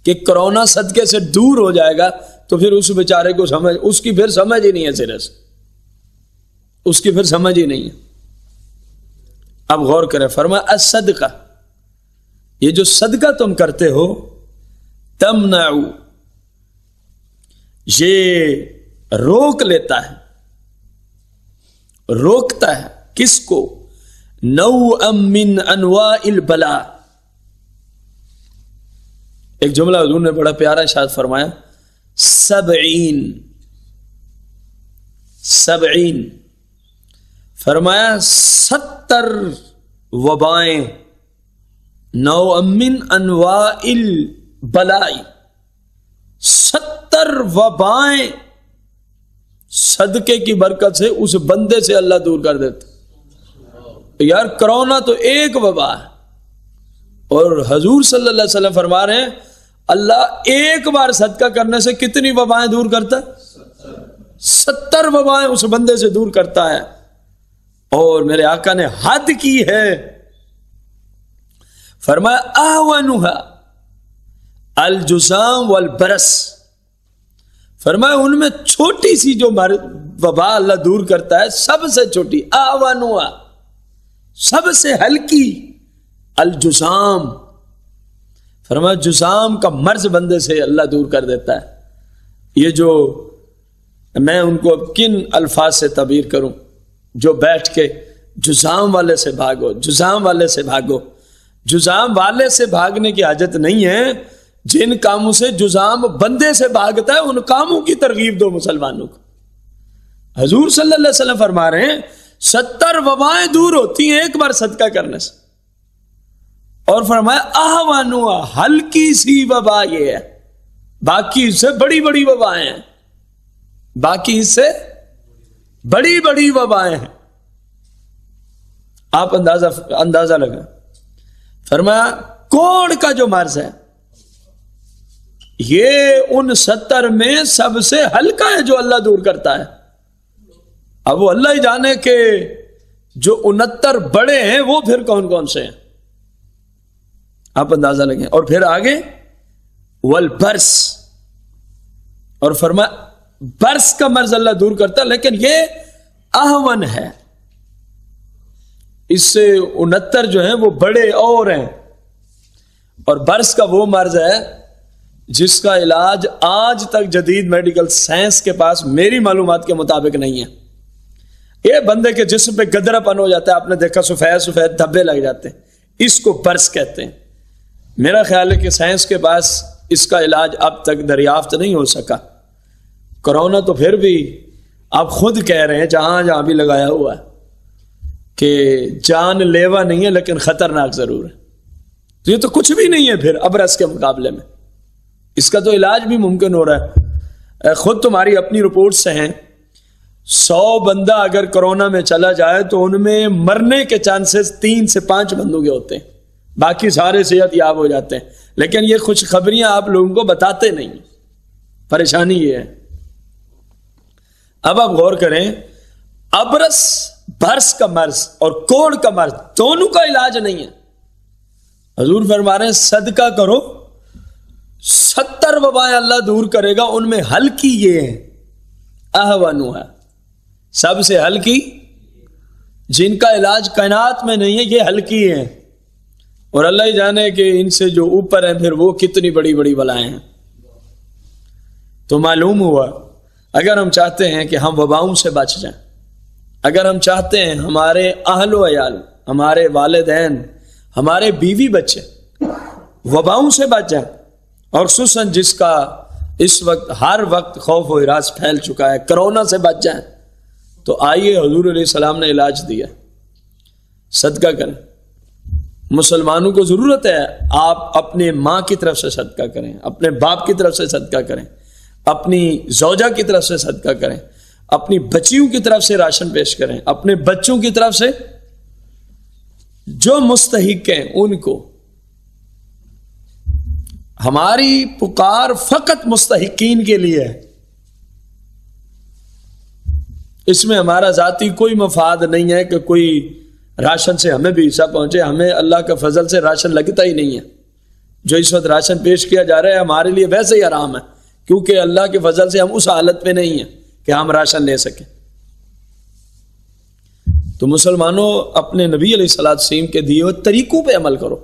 کہ کرونا صدقے سے دور ہو جائے گا، تو پھر اس بیچارے کو اس کی پھر سمجھ ہی نہیں ہے، سرے سے اس کی پھر سمجھ ہی نہیں ہے۔ اب غور کریں، فرمایا الصدقہ، یہ جو صدقہ تم کرتے ہو، تمنع، یہ روک لیتا ہے، روکتا ہے کس کو؟ نوعا من انواع البلاء۔ ایک جملہ حضور نے بڑا پیارا ارشاد فرمایا، 70 فرمایا 70 وبائیں، نوعا من انواع البلاء، 70 وبائیں صدقے کی برکت سے اس بندے سے اللہ دور کر دیتا۔ یار کرونا تو ایک وبا ہے، اور حضور صلی اللہ علیہ وسلم فرما رہے ہیں اللہ ایک بار صدقہ کرنے سے کتنی وبائیں دور کرتا ہے؟ 70 وبائیں اس بندے سے دور کرتا ہے۔ اور میرے آقا نے حد کی ہے، فرمایا اہونها الجذام والبرص، فرمایا ان میں چھوٹی سی جو وبا اللہ دور کرتا ہے، سب سے چھوٹی، اہونها سب سے ہلکی، الجذام، فرمایا جذام کا مرض بندے سے اللہ دور کر دیتا ہے۔ یہ جو میں ان کو کن الفاظ سے تعبیر کروں، جو بیٹھ کے جذام والے سے بھاگو، جذام والے سے بھاگو، جذام والے سے بھاگنے کی حاجت نہیں ہے، جن کاموں سے جذام بندے سے بھاگتا ہے ان کاموں کی ترغیب دو مسلمانوں کو۔ حضور صلی اللہ علیہ وسلم فرما رہے ہیں 70 وبائیں دور ہوتی ہیں ایک بار صدقہ کرنے سے، اور فرمایا اہوانوا، ہلکی سی وبا یہ ہے، باقی اس سے بڑی بڑی وبائیں ہیں، باقی اس سے بڑی بڑی وبائیں ہیں۔ آپ اندازہ لگا، فرمایا کوڑ کا جو مرض ہے یہ ان 70 میں سب سے ہلکا ہے جو اللہ دور کرتا ہے۔ اب وہ اللہ ہی جانے کہ جو 69 بڑے ہیں وہ پھر کون کون سے ہیں، آپ اندازہ لگیں۔ اور پھر آگے والبرس، اور فرمایا برس کا مرض اللہ دور کرتا ہے، لیکن یہ اہون ہے، اس سے 69 جو ہیں وہ بڑے اور ہیں۔ اور برس کا وہ مرض ہے جس کا علاج آج تک جدید میڈیکل سائنس کے پاس میری معلومات کے مطابق نہیں ہے۔ یہ بندے کے جسم پہ گدرا پن ہو جاتا ہے، آپ نے دیکھا سفید سفید دھبے لگ جاتے ہیں، اس کو برس کہتے ہیں۔ میرا خیال ہے کہ سائنس کے پاس اس کا علاج اب تک دریافت نہیں ہو سکا۔ کرونا تو پھر بھی آپ خود کہہ رہے ہیں جہاں جہاں بھی لگایا ہوا ہے کہ جان لیوا نہیں ہے لیکن خطرناک ضرور ہے، تو یہ تو کچھ بھی نہیں ہے پھر ابرص کے مقابلے میں، اس کا تو علاج بھی ممکن ہو رہا ہے۔ خود تمہاری اپنی رپورٹ سے ہیں 100 بندہ اگر کرونا میں چلا جائے تو ان میں مرنے کے چانسز 3 سے 5 بندوں کے ہوتے ہیں، باقی سارے صحت یاب ہو جاتے ہیں۔ لیکن یہ خوشخبریاں آپ لوگوں کو بتاتے نہیں، پریشانی یہ ہے۔ اب آپ غور کریں، ابرص برس کا مرض اور کوڑ کا مرض دونوں کا علاج نہیں ہے۔ حضور فرما رہے ہیں صدقہ کرو، 70 وبائیں اللہ دور کرے گا، ان میں ہلکی یہ ہے اہونها، سب سے ہلکی جن کا علاج کائنات میں نہیں ہے، یہ ہلکی ہیں، اور اللہ ہی جانے کہ ان سے جو اوپر ہیں پھر وہ کتنی بڑی بڑی بلائیں ہیں۔ تو معلوم ہوا اگر ہم چاہتے ہیں کہ ہم وباؤں سے بچ جائیں، اگر ہم چاہتے ہیں ہمارے اہل و عیال، ہمارے والدین، ہمارے بیوی بچے وباؤں سے بچ جائیں، اور خصوصاً جس کا اس وقت ہر وقت خوف و ہراس پھیل چکا ہے، کرونا سے بچ جائیں، تو آئیے حضور علیہ السلام نے علاج دیا، صدقہ کریں۔ مسلمانوں کو ضرورت ہے آپ اپنے ماں کی طرف سے صدقہ کریں، اپنے باپ کی طرف سے صدقہ کریں، اپنی زوجہ کی طرف سے صدقہ کریں، اپنی بچیوں کی طرف سے راشن پیش کریں، اپنے بچوں کی طرف سے، جو مستحق ہیں ان کو۔ ہماری پکار فقط مستحقین کے لیے ہے، اس میں ہمارا ذاتی کوئی مفاد نہیں ہے کہ کوئی راشن سے ہمیں بھی حصہ پہنچے، ہمیں اللہ کے فضل سے راشن لگتا ہی نہیں ہے۔ جو اس وقت راشن پیش کیا جا رہا ہے ہمارے لیے ویسے ہی حرام ہے، کیونکہ اللہ کے فضل سے ہم اس حالت میں نہیں ہیں کہ ہم راشن لے سکیں۔ تو مسلمانوں اپنے نبی علیہ السلام کے دیے ہوئے طریقوں پہ عمل کرو۔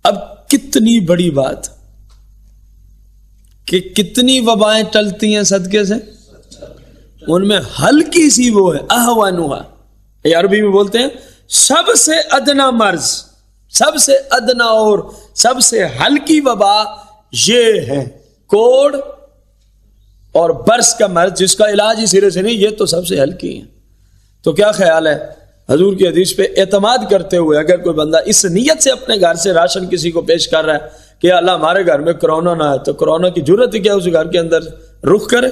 اب کتنی بڑی بات کہ کتنی وبائیں ٹلتی ہیں صدقے سے، ان میں ہلکی سی وہ ہے اہونها، یہ عربی میں بولتے ہیں سب سے ادنا مرض، سب سے ادنا اور سب سے ہلکی وبا یہ ہے کوڑ اور برس کا مرض، جس کا علاج ہی سرے سے نہیں، یہ تو سب سے ہلکی ہے۔ تو کیا خیال ہے حضور کی حدیث پہ اعتماد کرتے ہوئے اگر کوئی بندہ اس نیت سے اپنے گھر سے راشن کسی کو پیش کر رہا ہے کہ اللہ ہمارے گھر میں کرونا نہ ہے، تو کرونا کی ضرورت ہی کیا اس گھر کے اندر رخ کرے؟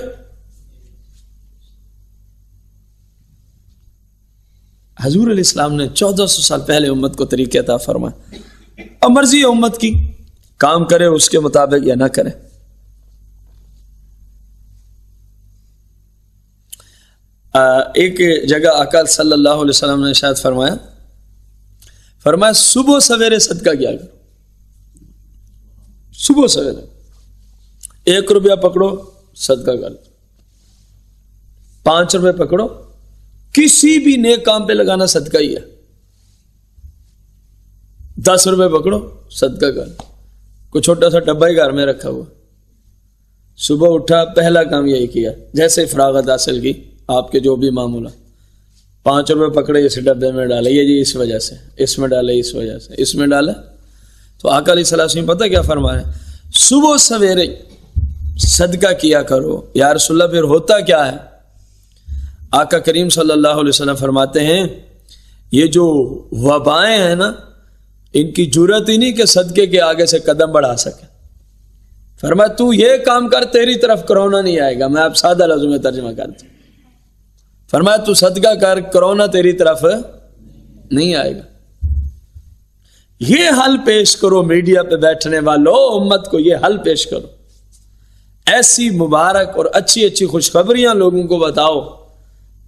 حضور علیہ السلام نے 1400 سال پہلے امت کو طریقے عطا فرمائے، اب مرضی ہے امت کی کام کرے اس کے مطابق یا نہ کرے۔ ایک جگہ آقا صلی اللہ علیہ وسلم نے ارشاد فرمایا صبح سویرے صدقہ کیا کرو، صبح سویرے 1 روپیہ پکڑو صدقہ کر، 5 روپے پکڑو، کسی بھی نیک کام پہ لگانا صدقہ ہی ہے، 10 روپے پکڑو صدقہ کر، کوئی چھوٹا سا ڈبہ ہی گھر میں رکھا ہوا، صبح اٹھا پہلا کام یہی کیا، جیسے فراغت حاصل کی آپ کے جو بھی معمولہ، 5 روپے پکڑے اس ڈبے میں ڈالے، یہ جی اس وجہ سے، اس میں ڈالے، اس وجہ سے، اس میں ڈالے۔ تو آقا علیہ السلام پتہ کیا فرمایا؟ صبح سویرے صدقہ کیا کرو۔ یا رسول اللہ پھر ہوتا کیا ہے؟ آقا کریم صلی اللہ علیہ وسلم فرماتے ہیں یہ جو وبائیں ہیں نا، ان کی جرت ہی نہیں کہ صدقے کے آگے سے قدم بڑھا سکے۔ فرمایا تو یہ کام کر، تیری طرف کرونا نہیں آئے گا۔ میں آپ سادہ لفظوں میں ترجمہ کرتا ہوں، فرمایا تو صدقہ کر، کرونا تیری طرف نہیں آئے گا۔ یہ حل پیش کرو میڈیا پہ بیٹھنے والوں، امت کو یہ حل پیش کرو، ایسی مبارک اور اچھی اچھی خوشخبریاں لوگوں کو بتاؤ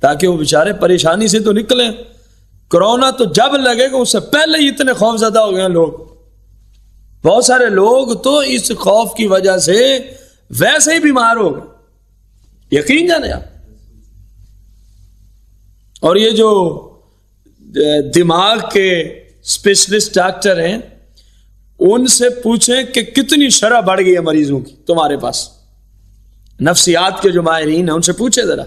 تاکہ وہ بیچارے پریشانی سے تو نکلیں۔ کرونا تو جب لگے گا اس سے پہلے ہی اتنے خوف زدہ ہو گئے لوگ، بہت سارے لوگ تو اس خوف کی وجہ سے ویسے ہی بیمار ہو گئے، یقین جانے آپ۔ اور یہ جو دماغ کے اسپیشلسٹ ڈاکٹر ہیں ان سے پوچھیں کہ کتنی شرح بڑھ گئی ہے مریضوں کی تمہارے پاس، نفسیات کے جو ماہرین ہیں ان سے پوچھے ذرا،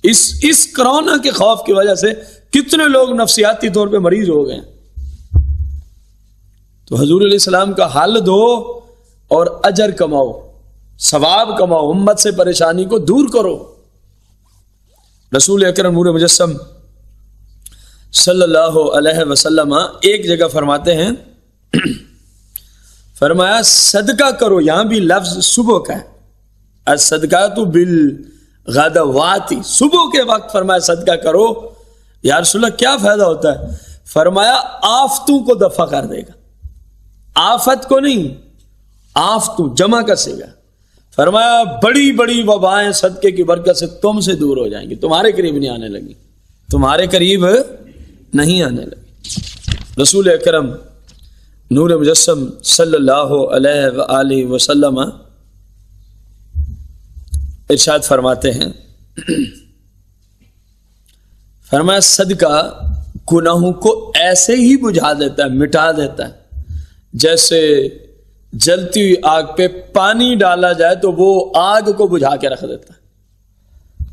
اس کرونا کے خوف کی وجہ سے کتنے لوگ نفسیاتی طور پہ مریض ہو گئے ہیں۔ تو حضور علیہ السلام کا حل دو اور اجر کماؤ، ثواب کماؤ، امت سے پریشانی کو دور کرو۔ رسول اکرم نور مجسم صلی اللہ علیہ وسلم ایک جگہ فرماتے ہیں، فرمایا صدقہ کرو، یہاں بھی لفظ صبح کا ہے، الصدقات بالغدوات، صبح کے وقت فرمایا صدقہ کرو۔ یا رسول اللہ کیا فائدہ ہوتا ہے؟ فرمایا آفتوں کو دفع کر دے گا، آفت کو نہیں، آفتوں جمع کر سے گا۔ فرمایا بڑی بڑی وبائیں صدقے کی برکت سے تم سے دور ہو جائیں گی، تمہارے قریب نہیں آنے لگی، تمہارے قریب نہیں آنے لگی۔ رسول اکرم نور مجسم صلی اللہ علیہ وآلہ وسلم ارشاد فرماتے ہیں، فرمایا صدقہ گناہوں کو ایسے ہی بجھا دیتا ہے، مٹا دیتا ہے، جیسے جلتی ہوئی آگ پہ پانی ڈالا جائے تو وہ آگ کو بجھا کے رکھ دیتا ہے۔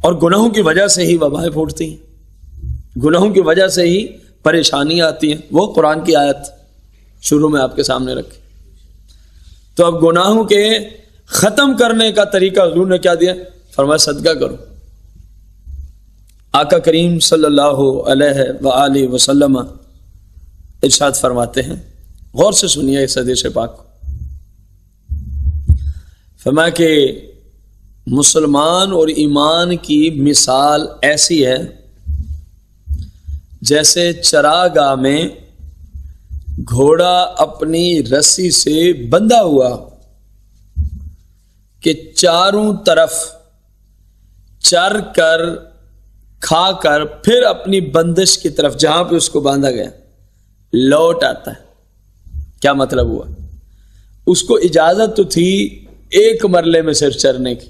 اور گناہوں کی وجہ سے ہی وبائیں پھوٹتی ہیں، گناہوں کی وجہ سے ہی پریشانی آتی ہیں۔ وہ قرآن کی آیت شروع میں آپ کے سامنے رکھی۔ تو اب گناہوں کے ختم کرنے کا طریقہ حضور نے کیا دیا؟ فرمایا صدقہ کرو۔ آقا کریم صلی اللہ علیہ وآلہ وسلم ارشاد فرماتے ہیں، غور سے سنیے اس حدیث پاک کو، فرمایا کہ مسلمان اور ایمان کی مثال ایسی ہے جیسے چراگاہ میں گھوڑا اپنی رسی سے بندھا ہوا کہ چاروں طرف چر کر کھا کر پھر اپنی بندش کی طرف جہاں پہ اس کو باندھا گیا لوٹ آتا ہے۔ کیا مطلب ہوا؟ اس کو اجازت تو تھی ایک مرلے میں صرف چرنے کی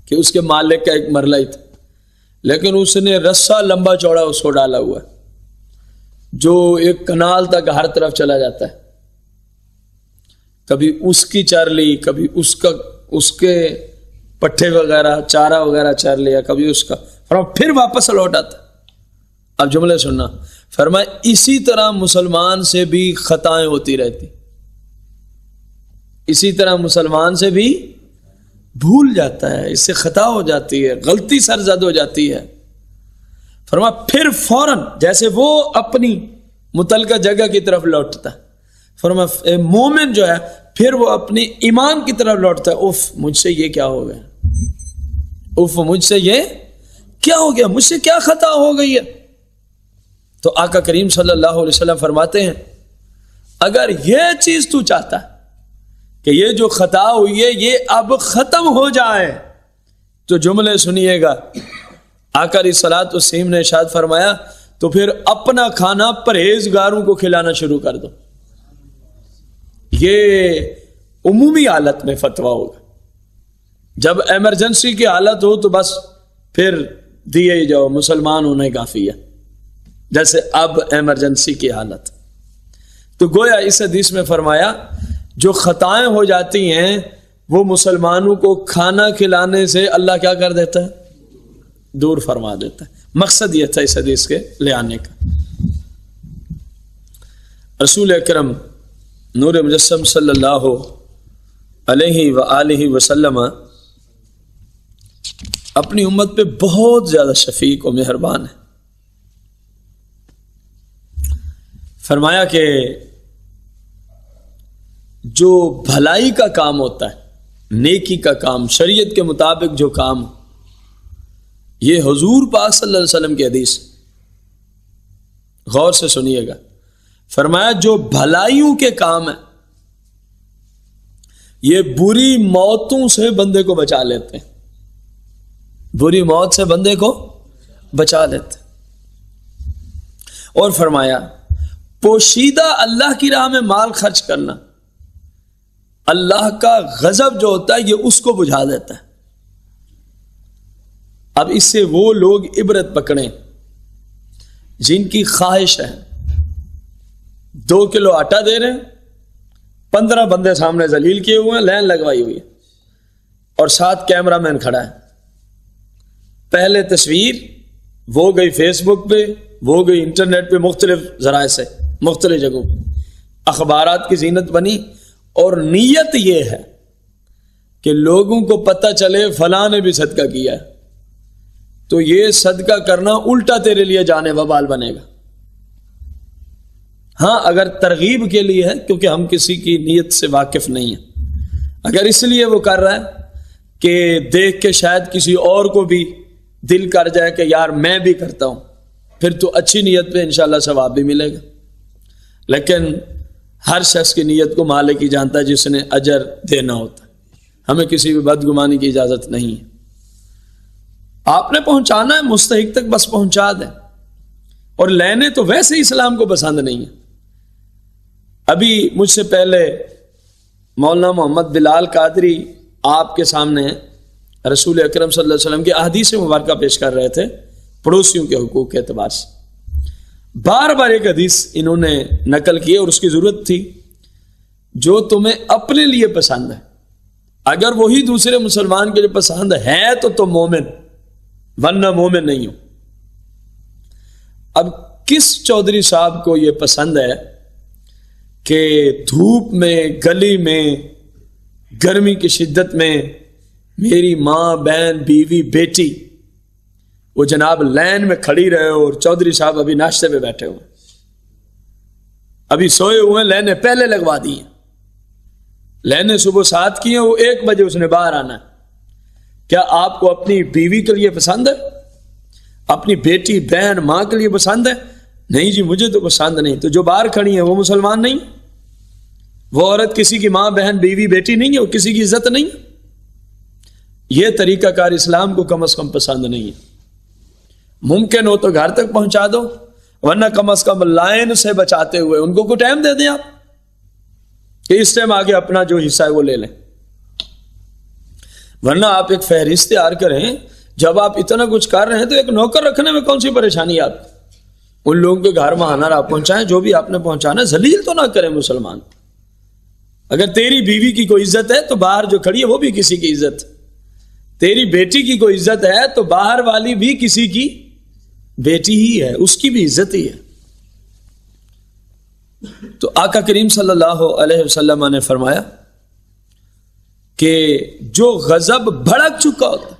کہ اس کے مالک کا ایک مرلہ ہی تھا، لیکن اس نے رسہ لمبا چوڑا اس کو ڈالا ہوا جو ایک کنال تک ہر طرف چلا جاتا ہے، کبھی اس کی چر لی، کبھی اس کے پٹھے وغیرہ چارہ وغیرہ چر لیا، کبھی اس کا، پھر واپس لوٹ آتا۔ اب جملے سننا، فرمایا اسی طرح مسلمان سے بھی خطائیں ہوتی رہتی، اسی طرح مسلمان سے بھی بھول جاتا ہے، اس سے خطا ہو جاتی ہے، غلطی سرزد ہو جاتی ہے۔ فرمایا پھر فوراً جیسے وہ اپنی متعلقہ جگہ کی طرف لوٹتا ہے، فرمایا مومن جو ہے پھر وہ اپنی ایمان کی طرف لوٹتا ہے، اف مجھ سے یہ کیا ہو گیا، اف مجھ سے یہ کیا ہو گیا، مجھ سے کیا خطا ہو گئی ہے۔ تو آقا کریم صلی اللہ علیہ وسلم فرماتے ہیں اگر یہ چیز تو چاہتا ہے کہ یہ جو خطا ہوئی ہے یہ اب ختم ہو جائے تو جملے سنیے گا۔ آقا علیہ الصلوۃ والسلام نے ارشاد فرمایا تو پھر اپنا کھانا پرہیزگاروں کو کھلانا شروع کر دو۔ یہ عمومی حالت میں فتویٰ ہوگا، جب ایمرجنسی کی حالت ہو تو بس پھر دیے ہی جاؤ، مسلمان ہونا کافی ہے، جیسے اب ایمرجنسی کی حالت۔ تو گویا اس حدیث میں فرمایا جو خطائیں ہو جاتی ہیں وہ مسلمانوں کو کھانا کھلانے سے اللہ کیا کر دیتا ہے؟ دور فرما دیتا ہے۔ مقصد یہ تھا اس حدیث کے لے آنے کا۔ رسول اکرم نور مجسم صلی اللہ علیہ وآلہ وسلم اپنی امت پہ بہت زیادہ شفیق و مہربان ہے۔ فرمایا کہ جو بھلائی کا کام ہوتا ہے، نیکی کا کام، شریعت کے مطابق جو کام، یہ حضور پاک صلی اللہ علیہ وسلم کی حدیث، غور سے سنیے گا۔ فرمایا جو بھلائیوں کے کام ہیں یہ بری موتوں سے بندے کو بچا لیتے ہیں، بری موت سے بندے کو بچا لیتے ہیں۔ اور فرمایا پوشیدہ اللہ کی راہ میں مال خرچ کرنا اللہ کا غضب جو ہوتا ہے یہ اس کو بجھا دیتا ہے۔ اب اس سے وہ لوگ عبرت پکڑیں جن کی خواہش ہے 2 کلو آٹا دے رہے ہیں 15 بندے سامنے ذلیل کیے ہوئے ہیں, لائن لگوائی ہوئی ہے, اور ساتھ کیمرہ مین کھڑا ہے. پہلے تصویر وہ گئی فیس بک پہ, وہ گئی انٹرنیٹ پہ, مختلف ذرائع سے, مختلف جگہوں پہ اخبارات کی زینت بنی, اور نیت یہ ہے کہ لوگوں کو پتہ چلے فلاں نے بھی صدقہ کیا ہے, تو یہ صدقہ کرنا الٹا تیرے لیے جانے وبال بنے گا. ہاں اگر ترغیب کے لیے ہے, کیونکہ ہم کسی کی نیت سے واقف نہیں ہیں. اگر اس لیے وہ کر رہا ہے کہ دیکھ کے شاید کسی اور کو بھی دل کر جائے کہ یار میں بھی کرتا ہوں, پھر تو اچھی نیت پہ انشاءاللہ ثواب بھی ملے گا. لیکن ہر شخص کی نیت کو مالک ہی جانتا ہے جس نے اجر دینا ہوتا ہے. ہمیں کسی بھی بدگمانی کی اجازت نہیں ہے. آپ نے پہنچانا ہے مستحق تک, بس پہنچا دیں. اور لینے تو ویسے ہی اسلام کو پسند نہیں ہے. ابھی مجھ سے پہلے مولانا محمد بلال قادری آپ کے سامنے رسول اکرم صلی اللہ علیہ وسلم کی احادیث مبارکہ پیش کر رہے تھے پڑوسیوں کے حقوق کے اعتبار سے. بار بار ایک حدیث انہوں نے نقل کی اور اس کی ضرورت تھی, جو تمہیں اپنے لیے پسند ہے اگر وہی دوسرے مسلمان کے لیے پسند ہے تو تم مومن, ورنہ مومن نہیں ہو. اب کس چودھری صاحب کو یہ پسند ہے کہ دھوپ میں, گلی میں, گرمی کی شدت میں میری ماں, بہن, بیوی, بیٹی وہ جناب لائن میں کھڑی رہے اور چودھری صاحب ابھی ناشتے پہ بیٹھے ہوئے, ابھی سوئے ہوئے, لائنیں پہلے لگوا دی ہیں, لائنیں صبح 7 کی ہیں, وہ 1 بجے اس نے باہر آنا ہے. کیا آپ کو اپنی بیوی کے لیے پسند ہے, اپنی بیٹی, بہن, ماں کے لیے پسند ہے؟ نہیں جی مجھے تو پسند نہیں. تو جو باہر کھڑی ہیں وہ مسلمان نہیں, وہ عورت کسی کی ماں, بہن, بیوی, بیٹی نہیں ہے, وہ کسی کی عزت نہیں ہے. یہ طریقہ کار اسلام کو کم از کم پسند نہیں ہے. ممکن ہو تو گھر تک پہنچا دو, ورنہ کم از کم لائن سے بچاتے ہوئے ان کو ٹائم دے دیں آپ کہ اس ٹائم آگے اپنا جو حصہ ہے وہ لے لیں. ورنہ آپ ایک فہرست تیار کریں, جب آپ اتنا کچھ کر رہے ہیں تو ایک نوکر رکھنے میں کون سی پریشانی ہے آپ؟ ان لوگوں کے گھر ماہانہ آپ پہنچائیں, جو بھی آپ نے پہنچانا ہے. ذلیل تو نہ کریں مسلمان. اگر تیری بیوی کی کوئی عزت ہے تو باہر جو کھڑی ہے وہ بھی کسی کی عزت, تیری بیٹی کی کوئی عزت ہے تو باہر والی بھی کسی کی بیٹی ہی ہے, اس کی بھی عزت ہی ہے. تو آقا کریم صلی اللہ علیہ وسلم نے فرمایا کہ جو غضب بھڑک چکا ہوتا ہے,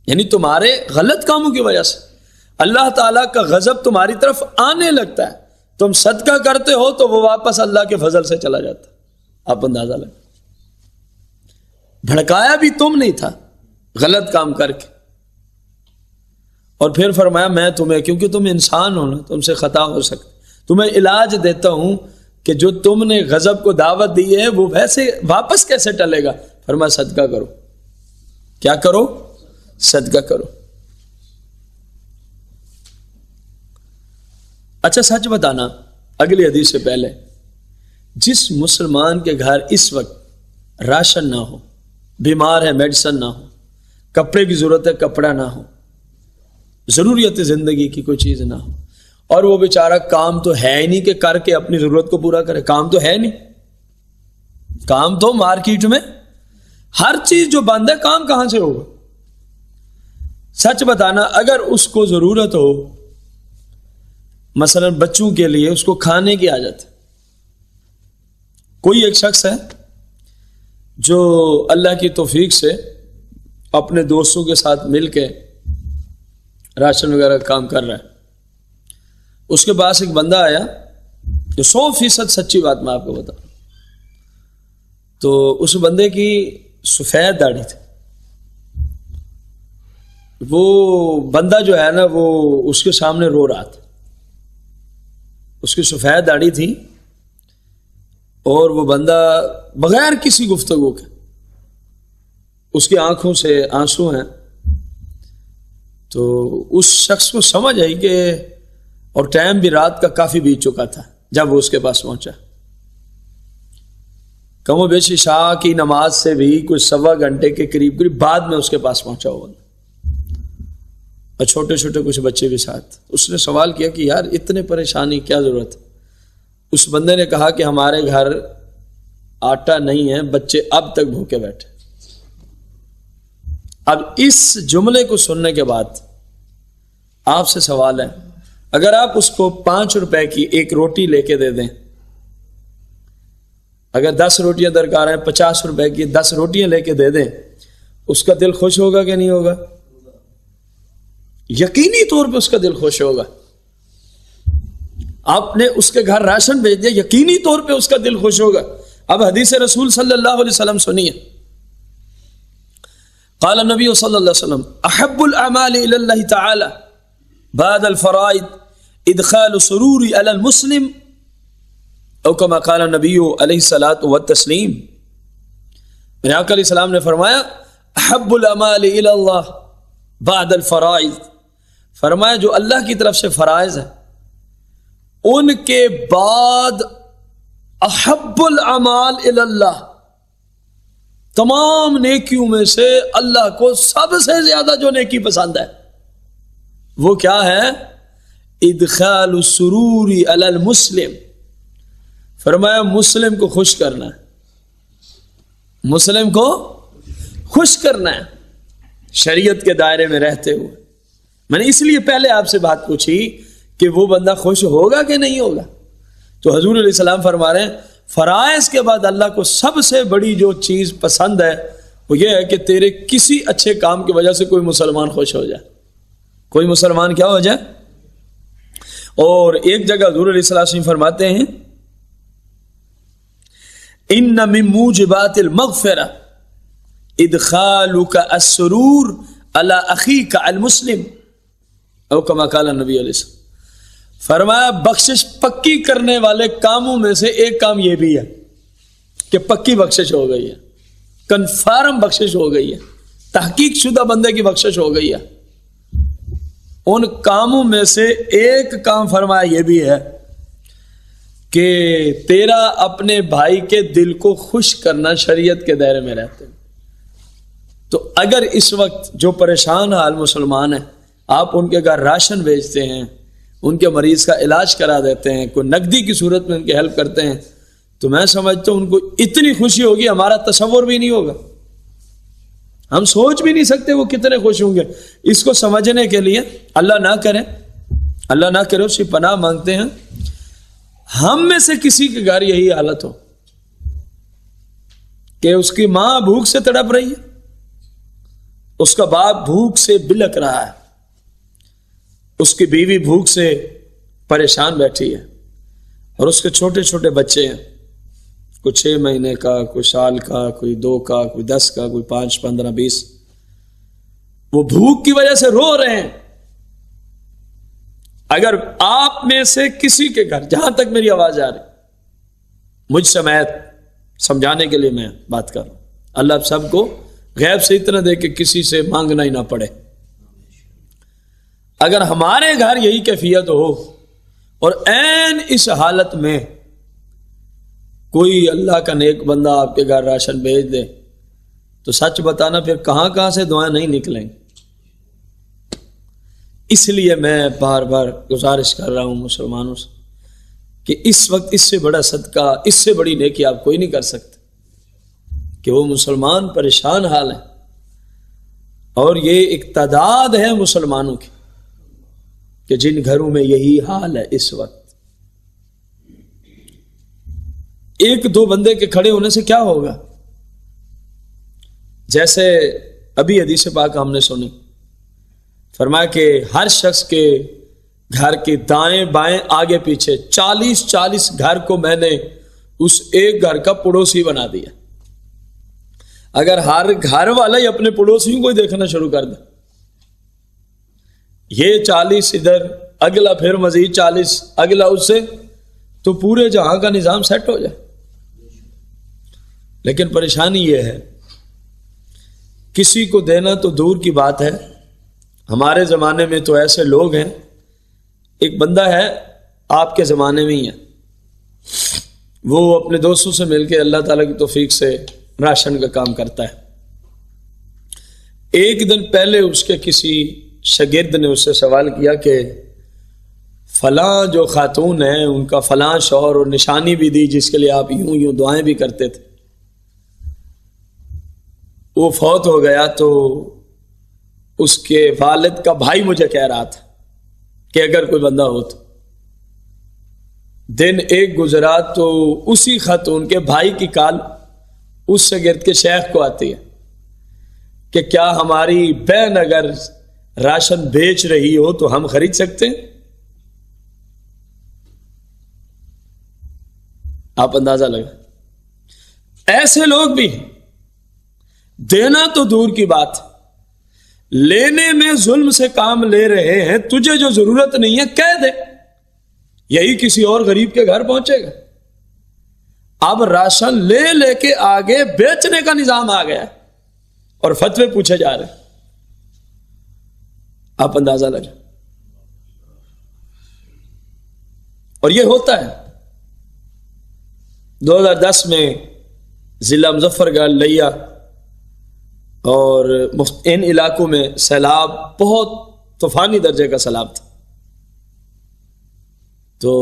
یعنی تمہارے غلط کاموں کی وجہ سے اللہ تعالیٰ کا غضب تمہاری طرف آنے لگتا ہے, تم صدقہ کرتے ہو تو وہ واپس اللہ کے فضل سے چلا جاتا ہے. آپ اندازہ لگا, بھڑکایا بھی تم نہیں تھا غلط کام کر کے, اور پھر فرمایا میں تمہیں, کیونکہ تم انسان ہو نا, تم سے خطا ہو سکتی, تمہیں علاج دیتا ہوں کہ جو تم نے غضب کو دعوت دی ہے وہ ویسے واپس کیسے ٹلے گا. فرمایا صدقہ کرو. کیا کرو؟ صدقہ کرو. اچھا سچ بتانا, اگلی حدیث سے پہلے, جس مسلمان کے گھر اس وقت راشن نہ ہو, بیمار ہے میڈیسن نہ ہو, کپڑے کی ضرورت ہے کپڑا نہ ہو, ضروریت زندگی کی کوئی چیز نہ ہو, اور وہ بیچارہ کام تو ہے ہی نہیں کہ کر کے اپنی ضرورت کو پورا کرے, کام تو ہے نہیں, کام تو مارکیٹ میں ہر چیز جو بند ہے, کام کہاں سے ہوگا؟ سچ بتانا, اگر اس کو ضرورت ہو مثلا بچوں کے لیے, اس کو کھانے کی حاجت, کوئی ایک شخص ہے جو اللہ کی توفیق سے اپنے دوستوں کے ساتھ مل کے راشن وغیرہ کا کام کر رہا ہے, اس کے پاس ایک بندہ آیا جو 100% سچی بات میں آپ کو بتاؤں, تو اس بندے کی سفید داڑھی تھی. وہ بندہ جو ہے نا وہ اس کے سامنے رو رہا تھا, اس کی سفید داڑھی تھی, اور وہ بندہ بغیر کسی گفتگو کے, اس کی آنکھوں سے آنسو ہیں. تو اس شخص کو سمجھ آئی کہ, اور ٹائم بھی رات کا کافی بیت چکا تھا جب وہ اس کے پاس پہنچا, کم و بیش عشاء کی نماز سے بھی کچھ 1.25 گھنٹے کے قریب بعد میں اس کے پاس پہنچا ہوا, اور چھوٹے چھوٹے کچھ بچے بھی ساتھ. اس نے سوال کیا کہ یار اتنے پریشانی کیا ضرورت ہے؟ اس بندے نے کہا کہ ہمارے گھر آٹا نہیں ہے، بچے اب تک بھوکے بیٹھے۔ اب اس جملے کو سننے کے بعد آپ سے سوال ہے، اگر آپ اس کو 5 روپے کی ایک روٹی لے کے دے دیں، اگر 10 روٹیاں درکار ہیں، 50 روپے کی 10 روٹیاں لے کے دے دیں، اس کا دل خوش ہوگا کہ نہیں ہوگا؟ یقینی طور پہ اس کا دل خوش ہوگا۔ آپ نے اس کے گھر راشن بھیج دیا، یقینی طور پہ اس کا دل خوش ہوگا۔ اب حدیث رسول صلی اللہ علیہ وسلم سنیے، قال النبی صلی اللہ علیہ وسلم احب الاعمال الى اللہ تعالی بعد الفرائض ادخال سرور علی المسلم، او کما قال النبی علیہ الصلوۃ والتسلیم۔ میرے آقا علیہ السلام نے فرمایا احب الاعمال الى اللہ بعد الفرائض، فرمایا جو اللہ کی طرف سے فرائض ہے ان کے بعد احب الاعمال الی اللہ، تمام نیکیوں میں سے اللہ کو سب سے زیادہ جو نیکی پسند ہے وہ کیا ہے؟ ادخال السرور علی المسلم، فرمایا مسلم کو خوش کرنا ہے، مسلم کو خوش کرنا ہے شریعت کے دائرے میں رہتے ہوئے۔ میں نے اس لیے پہلے آپ سے بات پوچھی کہ وہ بندہ خوش ہوگا کہ نہیں ہوگا، تو حضور علیہ السلام فرما رہے ہیں فرائض کے بعد اللہ کو سب سے بڑی جو چیز پسند ہے وہ یہ ہے کہ تیرے کسی اچھے کام کی وجہ سے کوئی مسلمان خوش ہو جائے، کوئی مسلمان کیا ہو جائے۔ اور ایک جگہ حضور علیہ السلام فرماتے ہیں ان من موجبات المغفرہ ادخالک السرور علی اخیک المسلم، او کما قال النبی علیہ السلام، فرمایا بخشش پکی کرنے والے کاموں میں سے ایک کام یہ بھی ہے کہ پکی بخشش ہو گئی ہے، کنفرم بخشش ہو گئی ہے، تحقیق شدہ بندے کی بخشش ہو گئی ہے۔ ان کاموں میں سے ایک کام فرمایا یہ بھی ہے کہ تیرا اپنے بھائی کے دل کو خوش کرنا شریعت کے دائرے میں رہتے ہیں۔ تو اگر اس وقت جو پریشان حال مسلمان ہیں آپ ان کے گھر راشن بھیجتے ہیں، ان کے مریض کا علاج کرا دیتے ہیں، کوئی نقدی کی صورت میں ان کی ہیلپ کرتے ہیں، تو میں سمجھتا ہوں ان کو اتنی خوشی ہوگی ہمارا تصور بھی نہیں ہوگا، ہم سوچ بھی نہیں سکتے وہ کتنے خوش ہوں گے۔ اس کو سمجھنے کے لیے اللہ نہ کرے اس کی پناہ مانگتے ہیں ہم میں سے کسی کے گھر یہی حالت ہو کہ اس کی ماں بھوک سے تڑپ رہی ہے، اس کا باپ بھوک سے بلک رہا ہے، اس کی بیوی بھوک سے پریشان بیٹھی ہے، اور اس کے چھوٹے چھوٹے بچے ہیں، کوئی 6 مہینے کا، کوئی سال کا، کوئی 2 کا، کوئی 10 کا، کوئی 5 15 20، وہ بھوک کی وجہ سے رو رہے ہیں۔ اگر آپ میں سے کسی کے گھر، جہاں تک میری آواز آ رہی، مجھ سمیت سمجھانے کے لیے میں بات کر رہا ہوں، اللہ سب کو غیب سے اتنا دے کہ کسی سے مانگنا ہی نہ پڑے۔ اگر ہمارے گھر یہی کیفیت ہو اور عین اس حالت میں کوئی اللہ کا نیک بندہ آپ کے گھر راشن بھیج دے تو سچ بتانا پھر کہاں کہاں سے دعائیں نہیں نکلیں گی۔ اس لیے میں بار بار گزارش کر رہا ہوں مسلمانوں سے کہ اس وقت اس سے بڑا صدقہ، اس سے بڑی نیکی آپ کوئی نہیں کر سکتے کہ وہ مسلمان پریشان حال ہیں، اور یہ ایک تعداد ہے مسلمانوں کی کہ جن گھروں میں یہی حال ہے اس وقت۔ 1-2 بندے کے کھڑے ہونے سے کیا ہوگا؟ جیسے ابھی حدیث پاک ہم نے سنی، فرمایا کہ ہر شخص کے گھر کے دائیں بائیں آگے پیچھے 40 گھر کو میں نے اس ایک گھر کا پڑوسی بنا دیا۔ اگر ہر گھر والا ہی اپنے پڑوسیوں کو ہی دیکھنا شروع کر دے، یہ 40 ادھر، اگلا پھر مزید 40، اگلا اس سے، تو پورے جہاں کا نظام سیٹ ہو جائے۔ لیکن پریشانی یہ ہے کسی کو دینا تو دور کی بات ہے، ہمارے زمانے میں تو ایسے لوگ ہیں، ایک بندہ ہے آپ کے زمانے میں ہی ہے، وہ اپنے دوستوں سے مل کے اللہ تعالیٰ کی توفیق سے راشن کا کام کرتا ہے۔ ایک دن پہلے اس کے کسی شاگرد نے اس سے سوال کیا کہ فلاں جو خاتون ہیں ان کا فلاں شوہر، اور نشانی بھی دی جس کے لیے آپ یوں دعائیں بھی کرتے تھے، وہ فوت ہو گیا تو اس کے والد کا بھائی مجھے کہہ رہا تھا کہ اگر کوئی بندہ ہو تو دن ایک گزرا تو اسی خاتون کے بھائی کی کال اس شاگرد کے شیخ کو آتی ہے کہ کیا ہماری بہن اگر راشن بیچ رہی ہو تو ہم خرید سکتے ہیں؟ آپ اندازہ لگا، ایسے لوگ بھی ہیں، دینا تو دور کی بات، لینے میں ظلم سے کام لے رہے ہیں، تجھے جو ضرورت نہیں ہے کہہ دے، یہی کسی اور غریب کے گھر پہنچے گا۔ اب راشن لے لے کے آگے بیچنے کا نظام آ گیا اور فتوے پوچھے جا رہے ہیں، آپ اندازہ لگا۔ اور یہ ہوتا ہے۔ 2010 میں ضلع مظفر گڑھ، لیا اور ان علاقوں میں سیلاب، بہت طوفانی درجے کا سیلاب تھا۔ تو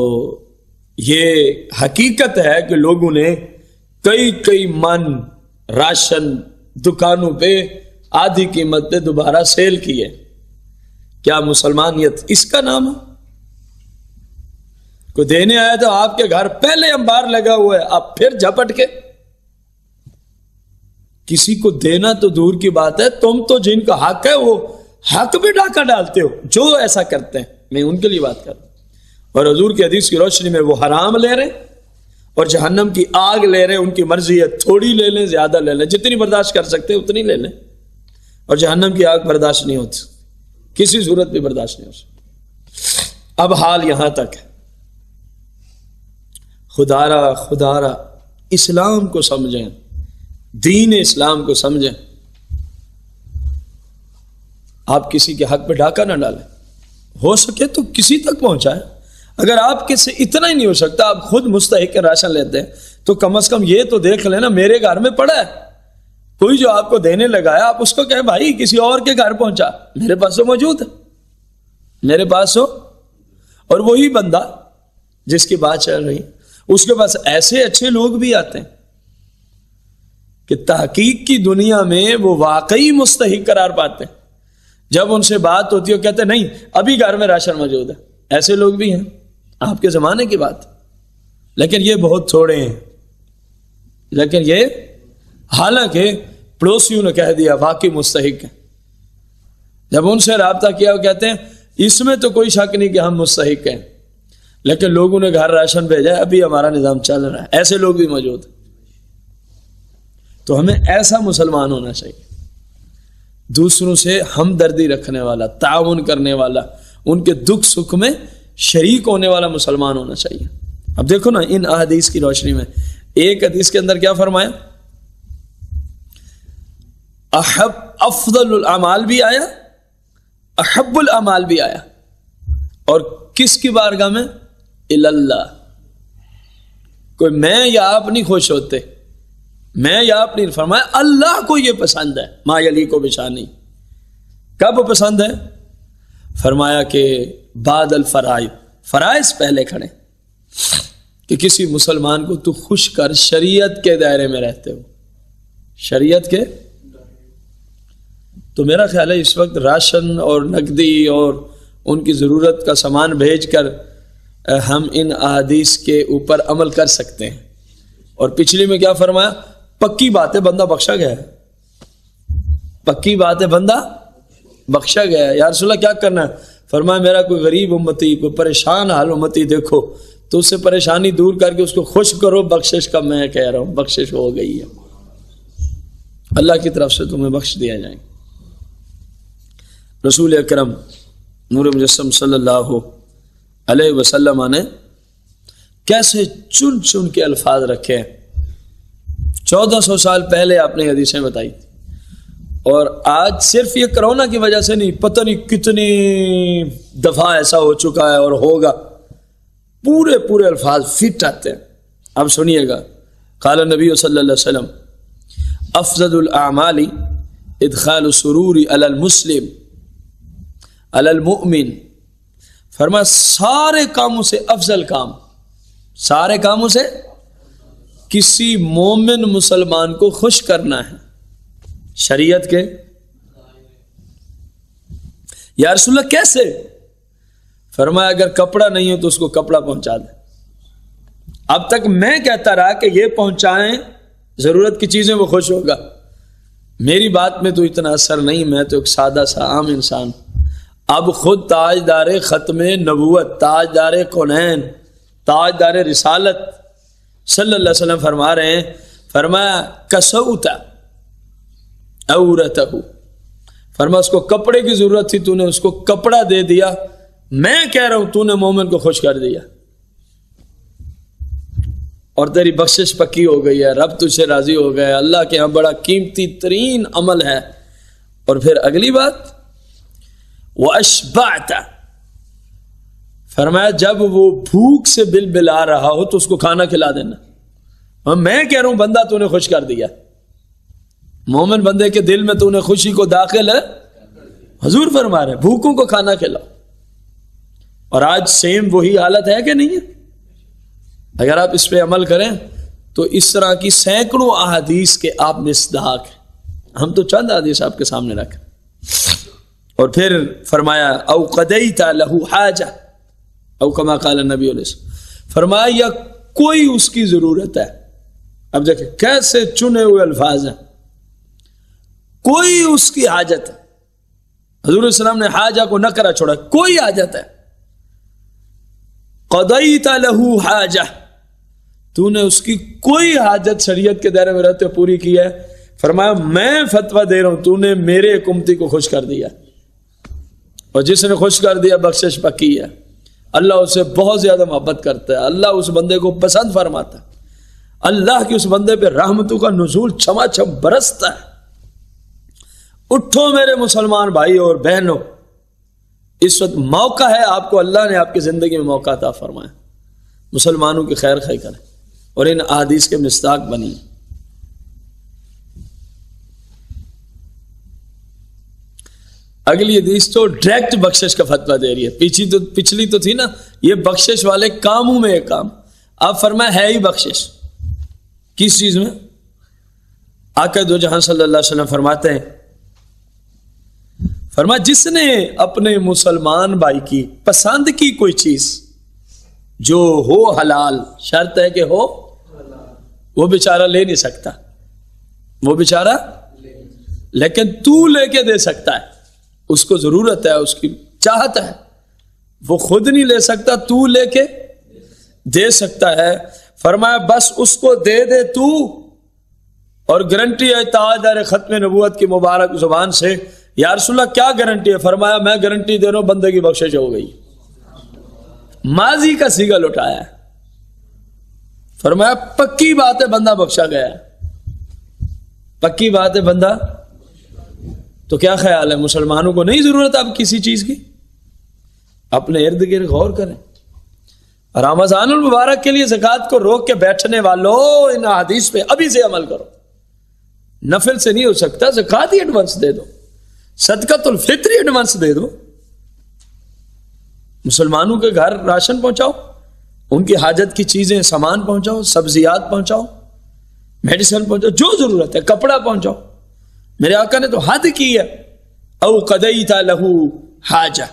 یہ حقیقت ہے کہ لوگوں نے کئی من راشن دکانوں پہ آدھی قیمت پہ دوبارہ سیل کیے۔ کیا مسلمانیت اس کا نام ہے؟ کوئی دینے آیا تو آپ کے گھر پہلے انبار لگا ہوا ہے، اب پھر جھپٹ کے کسی کو دینا تو دور کی بات ہے، تم تو جن کا حق ہے وہ حق بھی ڈاکہ ڈالتے ہو جو ایسا کرتے ہیں، میں ان کے لیے بات کر رہا ہوں۔ اور حضور کی حدیث کی روشنی میں وہ حرام لے رہے اور جہنم کی آگ لے رہے، ان کی مرضی ہے، تھوڑی لے لیں زیادہ لے لیں، جتنی برداشت کر سکتے اتنی لے لیں، اور جہنم کی آگ برداشت نہیں ہوتی، کسی صورت بھی برداشت نہیں ہو سکتی۔ اب حال یہاں تک ہے، خدا را اسلام کو سمجھیں، دین اسلام کو سمجھیں۔ آپ کسی کے حق پہ ڈاکہ نہ ڈالیں، ہو سکے تو کسی تک پہنچائیں۔ اگر آپ کے سے اتنا ہی نہیں ہو سکتا، آپ خود مستحق راشن لیتے ہیں تو کم از کم یہ تو دیکھ لینا میرے گھر میں پڑا ہے، کوئی جو آپ کو دینے لگا ہے آپ اس کو کہیں بھائی کسی اور کے گھر پہنچا، میرے پاس تو موجود ہے، میرے پاس ہو۔ اور وہی بندہ جس کی بات چل رہی اس کے پاس ایسے اچھے لوگ بھی آتے ہیں کہ تحقیق کی دنیا میں وہ واقعی مستحق قرار پاتے ہیں، جب ان سے بات ہوتی ہے وہ کہتے ہیں نہیں ابھی گھر میں راشن موجود ہے۔ ایسے لوگ بھی ہیں، آپ کے زمانے کی بات، لیکن یہ بہت تھوڑے ہیں۔ لیکن یہ حالانکہ پڑوسیوں نے کہہ دیا واقعی مستحق ہے، جب ان سے رابطہ کیا وہ کہتے ہیں اس میں تو کوئی شک نہیں کہ ہم مستحق ہیں، لیکن لوگوں نے گھر راشن بھیجا ہے، ابھی ہمارا نظام چل رہا ہے۔ ایسے لوگ بھی موجود ہیں۔ تو ہمیں ایسا مسلمان ہونا چاہیے، دوسروں سے ہمدردی رکھنے والا، تعاون کرنے والا، ان کے دکھ سکھ میں شریک ہونے والا مسلمان ہونا چاہیے۔ اب دیکھو نا ان احادیث کی روشنی میں ایک حدیث کے اندر کیا فرمایا، افضل الاعمال بھی آیا، احب الاعمال بھی آیا، اور کس کی بارگاہ میں؟ اللہ۔ کوئی میں یا آپ نہیں خوش ہوتے، میں یا آپ نہیں، فرمایا اللہ کو یہ پسند ہے، ما یلیق بشانہ۔ کب پسند ہے؟ فرمایا کہ بعد الفرائض، فرائض پہلے کھڑے، کہ کسی مسلمان کو تو خوش کر، شریعت کے دائرے میں رہتے ہو، شریعت کے۔ تو میرا خیال ہے اس وقت راشن اور نقدی اور ان کی ضرورت کا سامان بھیج کر ہم ان احادیث کے اوپر عمل کر سکتے ہیں۔ اور پچھلی میں کیا فرمایا؟ پکی بات ہے بندہ بخشا گیا ہے، پکی بات ہے بندہ بخشا گیا ہے۔ یا رسول اللہ کیا کرنا ہے؟ فرمایا میرا کوئی غریب امتی، کوئی پریشان حال امتی دیکھو تو اس سے پریشانی دور کر کے اس کو خوش کرو، بخشش کا میں کہہ رہا ہوں بخشش ہو گئی ہے، اللہ کی طرف سے تمہیں بخش دیا جائے۔ رسول اکرم نور مجسم صلی اللہ علیہ وسلم نے کیسے چن چن کے الفاظ رکھے ہیں، 1400 سال پہلے آپ نے حدیثیں بتائی تھی، اور آج صرف یہ کرونا کی وجہ سے نہیں، پتہ نہیں کتنی دفعہ ایسا ہو چکا ہے اور ہوگا، پورے الفاظ فٹ آتے ہیں۔ اب سنیے گا، قال نبی صلی اللہ علیہ وسلم افضل الاعمال ادخال السرور علی المسلم علی المؤمن۔ فرمایا سارے کاموں سے افضل کام، سارے کاموں سے کسی مومن مسلمان کو خوش کرنا ہے، شریعت کے یا رسول اللہ کیسے؟ فرمایا اگر کپڑا نہیں ہے تو اس کو کپڑا پہنچا دیں. اب تک میں کہتا رہا کہ یہ پہنچائیں ضرورت کی چیزیں وہ خوش ہوگا. میری بات میں تو اتنا اثر نہیں, میں تو ایک سادہ سا عام انسان. اب خود تاجدار ختم نبوت, تاجدار کونین, تاجدار رسالت صلی اللہ علیہ وسلم فرما رہے ہیں, فرمایا کسوتا عورتہ, فرمایا اس کو کپڑے کی ضرورت تھی, تو نے اس کو کپڑا دے دیا. میں کہہ رہا ہوں تو نے مومن کو خوش کر دیا اور تیری بخشش پکی ہو گئی ہے, رب تجھ سے راضی ہو گیا. اللہ کے ہاں بڑا قیمتی ترین عمل ہے. اور پھر اگلی بات وَأَشْبَعْتَ, فرمایا جب وہ بھوک سے بلبلا رہا ہو تو اس کو کھانا کھلا دینا. میں کہہ رہا ہوں بندہ تو نے خوش کر دیا. مومن بندے کے دل میں تو نے خوشی کو داخل ہے. حضور فرما رہے ہیں بھوکوں کو کھانا کھلاؤ. اور آج سیم وہی حالت ہے کہ نہیں ہے؟ اگر آپ اس پہ عمل کریں تو اس طرح کی سینکڑوں احادیث کے آپ مصداق ہیں. ہم تو چند احادیث آپ کے سامنے رکھیں. اور پھر فرمایا او قضیت لہ حاجہ او کما قال النبی علیہ السلام, فرمایا یا کوئی اس کی ضرورت ہے. اب دیکھیں کیسے چنے ہوئے الفاظ ہیں. کوئی اس کی حاجت ہے. حضور علیہ السلام نے حاجہ کو نہ کرا چھوڑا, کوئی حاجت ہے. قضیت لہ حاجہ, تو نے اس کی کوئی حاجت شریعت کے دائرے میں رہتے پوری کی ہے. فرمایا میں فتویٰ دے رہا ہوں تو نے میرے ایک امتی کو خوش کر دیا, اور جس نے خوش کر دیا بخشش پکی ہے. اللہ اسے بہت زیادہ محبت کرتا ہے, اللہ اس بندے کو پسند فرماتا ہے, اللہ کی اس بندے پہ رحمتوں کا نزول چھما چھم برستا ہے. اٹھو میرے مسلمان بھائی اور بہنوں, اس وقت موقع ہے آپ کو, اللہ نے آپ کی زندگی میں موقع عطا فرمایا. مسلمانوں کی خیر خواہی کریں اور ان احادیث کے مصداق بنی. اگلی حدیث تو ڈائریکٹ بخشش کا فتویٰ دے رہی ہے. پچھلی تو تھی نا یہ بخشش والے کاموں میں ایک کام. اب فرمایا ہے ہی بخشش کس چیز میں؟ آقا دو جہاں صلی اللہ علیہ وسلم فرماتے ہیں, فرمایا جس نے اپنے مسلمان بھائی کی پسند کی کوئی چیز جو ہو حلال, شرط ہے کہ ہو, وہ بیچارہ لے نہیں سکتا, وہ بیچارہ لیکن تو لے کے دے سکتا ہے. اس کو ضرورت ہے, اس کی چاہت ہے, وہ خود نہیں لے سکتا, تو لے کے دے سکتا ہے. فرمایا بس اس کو دے دے تو, اور گارنٹی ہے تاجدار ختم نبوت کی مبارک زبان سے. یا رسول اللہ کیا گارنٹی ہے؟ فرمایا میں گارنٹی دے رہا ہوں بندے کی بخشش ہو گئی. ماضی کا صیغہ لٹایا ہے. فرمایا پکی بات ہے بندہ بخشا گیا ہے, پکی بات ہے بندہ. تو کیا خیال ہے مسلمانوں کو نہیں ضرورت اب کسی چیز کی؟ اپنے ارد گرد غور کریں. رمضان المبارک کے لیے زکوٰۃ کو روک کے بیٹھنے والوں ان احادیث پہ ابھی سے عمل کرو. نفل سے نہیں ہو سکتا, زکوٰۃ ہی ایڈوانس دے دو, صدقۃ الفطر ہی ایڈوانس دے دو. مسلمانوں کے گھر راشن پہنچاؤ, ان کی حاجت کی چیزیں سامان پہنچاؤ, سبزیات پہنچاؤ, میڈیسن پہنچاؤ, جو ضرورت ہے کپڑا پہنچاؤ. میرے آقا نے تو حد کی ہے. او قضیت لہ حاجہ,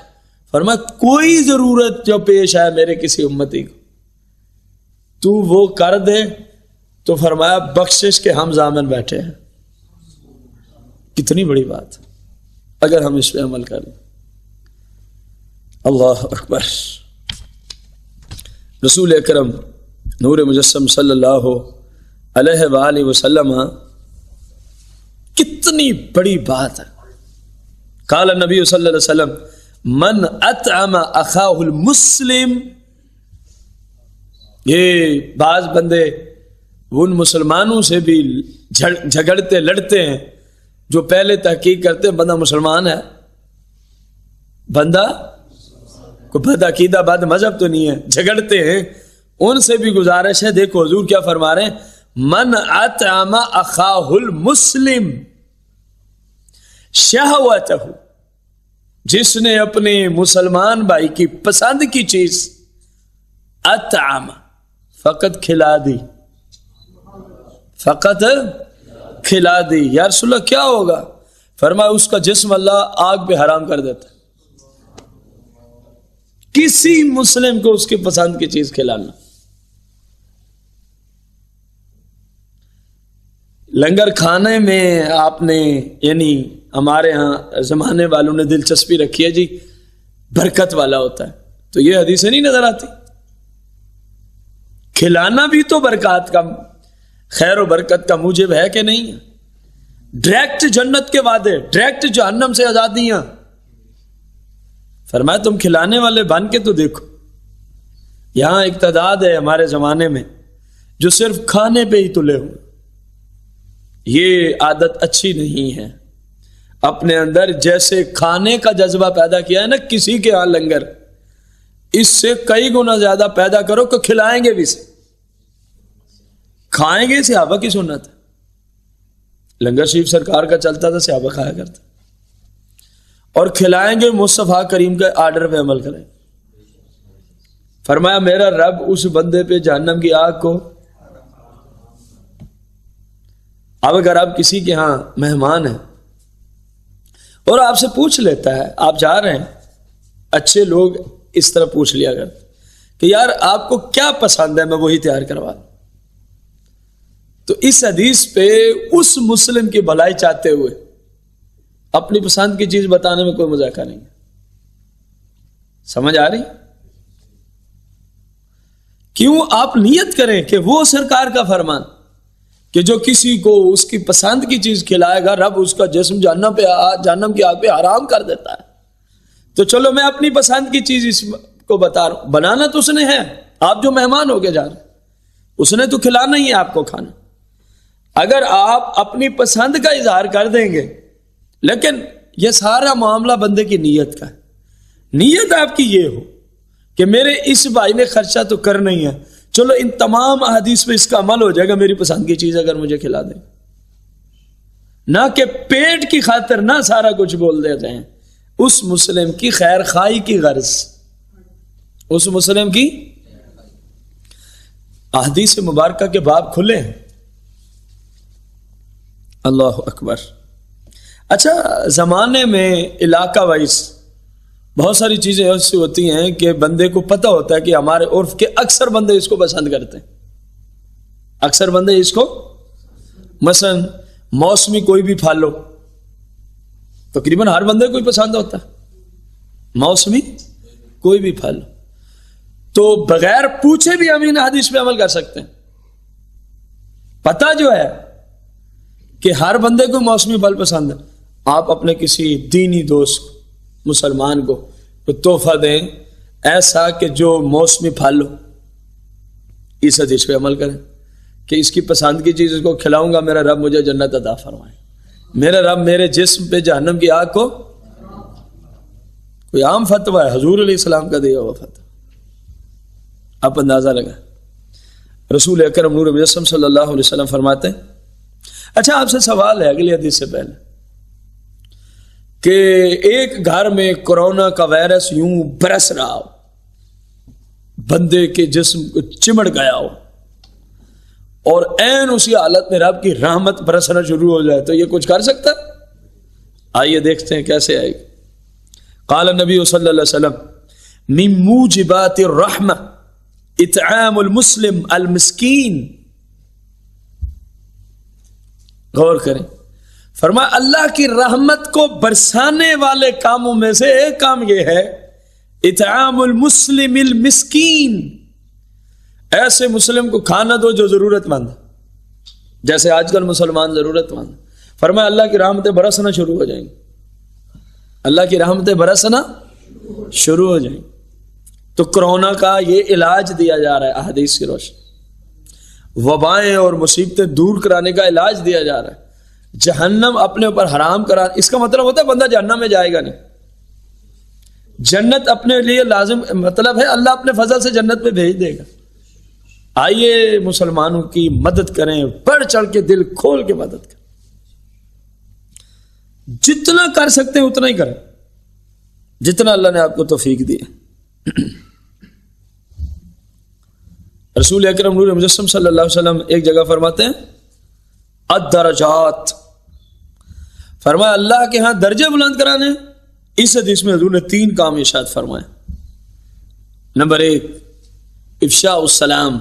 فرمایا کوئی ضرورت جو پیش ہے میرے کسی امتی کو تو وہ کر دے. تو فرمایا بخشش کے ہم ضامن بیٹھے ہیں. کتنی بڑی بات اگر ہم اس پہ عمل کر لیں. اللہ اکبر. رسول اکرم نور مجسم صلی اللہ علیہ وآلہ وسلم کتنی بڑی بات ہے. قال النبی صلی اللہ علیہ وسلم من اطعم اخاہ المسلم. یہ بعض بندے ان مسلمانوں سے بھی جھگڑتے لڑتے ہیں جو پہلے تحقیق کرتے ہیں بندہ مسلمان ہے, بندہ کوئی بد عقیدہ بد مذہب تو نہیں ہے, جھگڑتے ہیں. ان سے بھی گزارش ہے, دیکھو حضور کیا فرما رہے ہیں, من اطعم اخاہ المسلم شہوتہ, جس نے اپنے مسلمان بھائی کی پسند کی چیز اطعم فقط کھلا دی, فقط کھلا دی. یا رسول اللہ کیا ہوگا؟ فرمایا اس کا جسم اللہ آگ پہ حرام کر دیتا ہے. کسی مسلم کو اس کی پسند کی چیز کھلانا. لنگر کھانے میں آپ نے یعنی ہمارے ہاں زمانے والوں نے دلچسپی رکھی ہے جی برکت والا ہوتا ہے، تو یہ حدیثیں نہیں نظر آتی. کھلانا بھی تو برکات کا، خیر و برکت کا موجب ہے کہ نہیں ہے؟ ڈائریکٹ جنت کے وعدے، ڈائریکٹ جہنم سے آزادیاں. فرمایا تم کھلانے والے بن کے تو دیکھو. یہاں ایک تعداد ہے ہمارے زمانے میں جو صرف کھانے پہ ہی تلے ہوئے. یہ عادت اچھی نہیں ہے. اپنے اندر جیسے کھانے کا جذبہ پیدا کیا ہے نا کسی کے ہاں لنگر، اس سے کئی گنا زیادہ پیدا کرو کہ کھلائیں گے بھی سے. کھائیں گے صحابہ کی سنت ہے. لنگر شریف سرکار کا چلتا تھا، صحابہ کھایا کرتا. اور کھلائیں گے مصطفیٰ کریم کے آرڈر پہ عمل کریں. فرمایا میرا رب اس بندے پہ جہنم کی آگ کو، اب اگر آپ کسی کے ہاں مہمان ہیں اور آپ سے پوچھ لیتا ہے، آپ جا رہے ہیں، اچھے لوگ اس طرح پوچھ لیا کرتے کہ یار آپ کو کیا پسند ہے، میں وہی تیار کروا دوں. تو اس حدیث پہ اس مسلم کی بھلائی چاہتے ہوئے اپنی پسند کی چیز بتانے میں کوئی مذاکرہ نہیں ہے. سمجھ آ رہی؟ کیوں؟ آپ نیت کریں کہ وہ سرکار کا فرمان کہ جو کسی کو اس کی پسند کی چیز کھلائے گا رب اس کا جسم جہنم کی آگ پہ حرام کر دیتا ہے. تو چلو میں اپنی پسند کی چیز اس کو بتا رہا ہوں. بنانا تو اس نے ہے، آپ جو مہمان ہو کے جا رہے ہیں اس نے تو کھلانا ہی ہے آپ کو کھانا. اگر آپ اپنی پسند کا اظہار کر دیں گے، لیکن یہ سارا معاملہ بندے کی نیت کا ہے. نیت آپ کی یہ ہو کہ میرے اس بھائی نے خرچہ تو کرنا ہی ہے، چلو ان تمام احادیث پہ اس کا عمل ہو جائے گا، میری پسند کی چیز اگر مجھے کھلا دیں. نہ کہ پیٹ کی خاطر نہ سارا کچھ بول دیتے ہیں. اس مسلم کی خیر خواہی کی غرض، اس مسلم کی احادیث مبارکہ کے باب کھلے ہیں. اللہ اکبر. اچھا، زمانے میں علاقہ وائز بہت ساری چیزیں ایسی ہوتی ہیں کہ بندے کو پتہ ہوتا ہے کہ ہمارے عرف کے اکثر بندے اس کو پسند کرتے ہیں. اکثر بندے اس کو، مثلا موسمی کوئی بھی پھل لو، تقریباً ہر بندے کو ہی پسند ہوتا ہے. موسمی کوئی بھی پھل تو بغیر پوچھے بھی ہم ان حدیث پہ عمل کر سکتے ہیں. پتہ جو ہے کہ ہر بندے کو موسمی پھل پسند ہے. آپ اپنے کسی دینی دوست مسلمان کو تحفہ دیں ایسا کہ جو موسمی پھل ہو، اس حدیث پہ عمل کریں کہ اس کی پسند کی چیز اس کو کھلاؤں گا، میرا رب مجھے جنت عطا فرمائے. میرا رب میرے جسم پہ جہنم کی آگ کو، کوئی عام فتویٰ ہے، حضور علیہ السلام کا دیا ہوا فتویٰ. آپ اندازہ لگا. رسول اکرم نور مجسم صلی اللہ علیہ وسلم فرماتے ہیں. اچھا، آپ سے سوال ہے اگلی حدیث سے پہلے کہ ایک گھر میں کورونا کا وائرس یوں برس رہا ہو، بندے کے جسم کو چمڑ گیا ہو، اور عین اسی حالت میں رب کی رحمت برسنا شروع ہو جائے، تو یہ کچھ کر سکتا ہے؟ آئیے دیکھتے ہیں کیسے آئے گی. قال النبی صلی اللہ علیہ وسلم من موجبات الرحمہ اطعام المسلم المسکین. غور کریں. فرمایا اللہ کی رحمت کو برسانے والے کاموں میں سے ایک کام یہ ہے اطعام المسلم المسکین، ایسے مسلم کو کھانا دو جو ضرورت مند ہے، جیسے آج کل مسلمان ضرورت مند. فرمایا اللہ کی رحمتیں برسنا شروع ہو جائیں گی، اللہ کی رحمتیں برسنا شروع ہو جائیں گی. تو کرونا کا یہ علاج دیا جا رہا ہے احادیث کی روشنی. وبائیں اور مصیبتیں دور کرانے کا علاج دیا جا رہا ہے. جہنم اپنے اوپر حرام کرا، اس کا مطلب ہوتا ہے بندہ جہنم میں جائے گا نہیں. جنت اپنے لیے لازم، مطلب ہے اللہ اپنے فضل سے جنت میں بھیج دے گا. آئیے مسلمانوں کی مدد کریں، بڑھ چڑھ کے دل کھول کے مدد کریں. جتنا کر سکتے ہیں اتنا ہی کریں، جتنا اللہ نے آپ کو توفیق دی. رسول اکرم نور مجسم صلی اللہ علیہ وسلم ایک جگہ فرماتے ہیں الدرجات، فرمایا اللہ کے ہاں درجے بلند کرانے۔ اس حدیث میں حضور نے 3 کام ارشاد فرمائے۔ نمبر 1 افشاء السلام،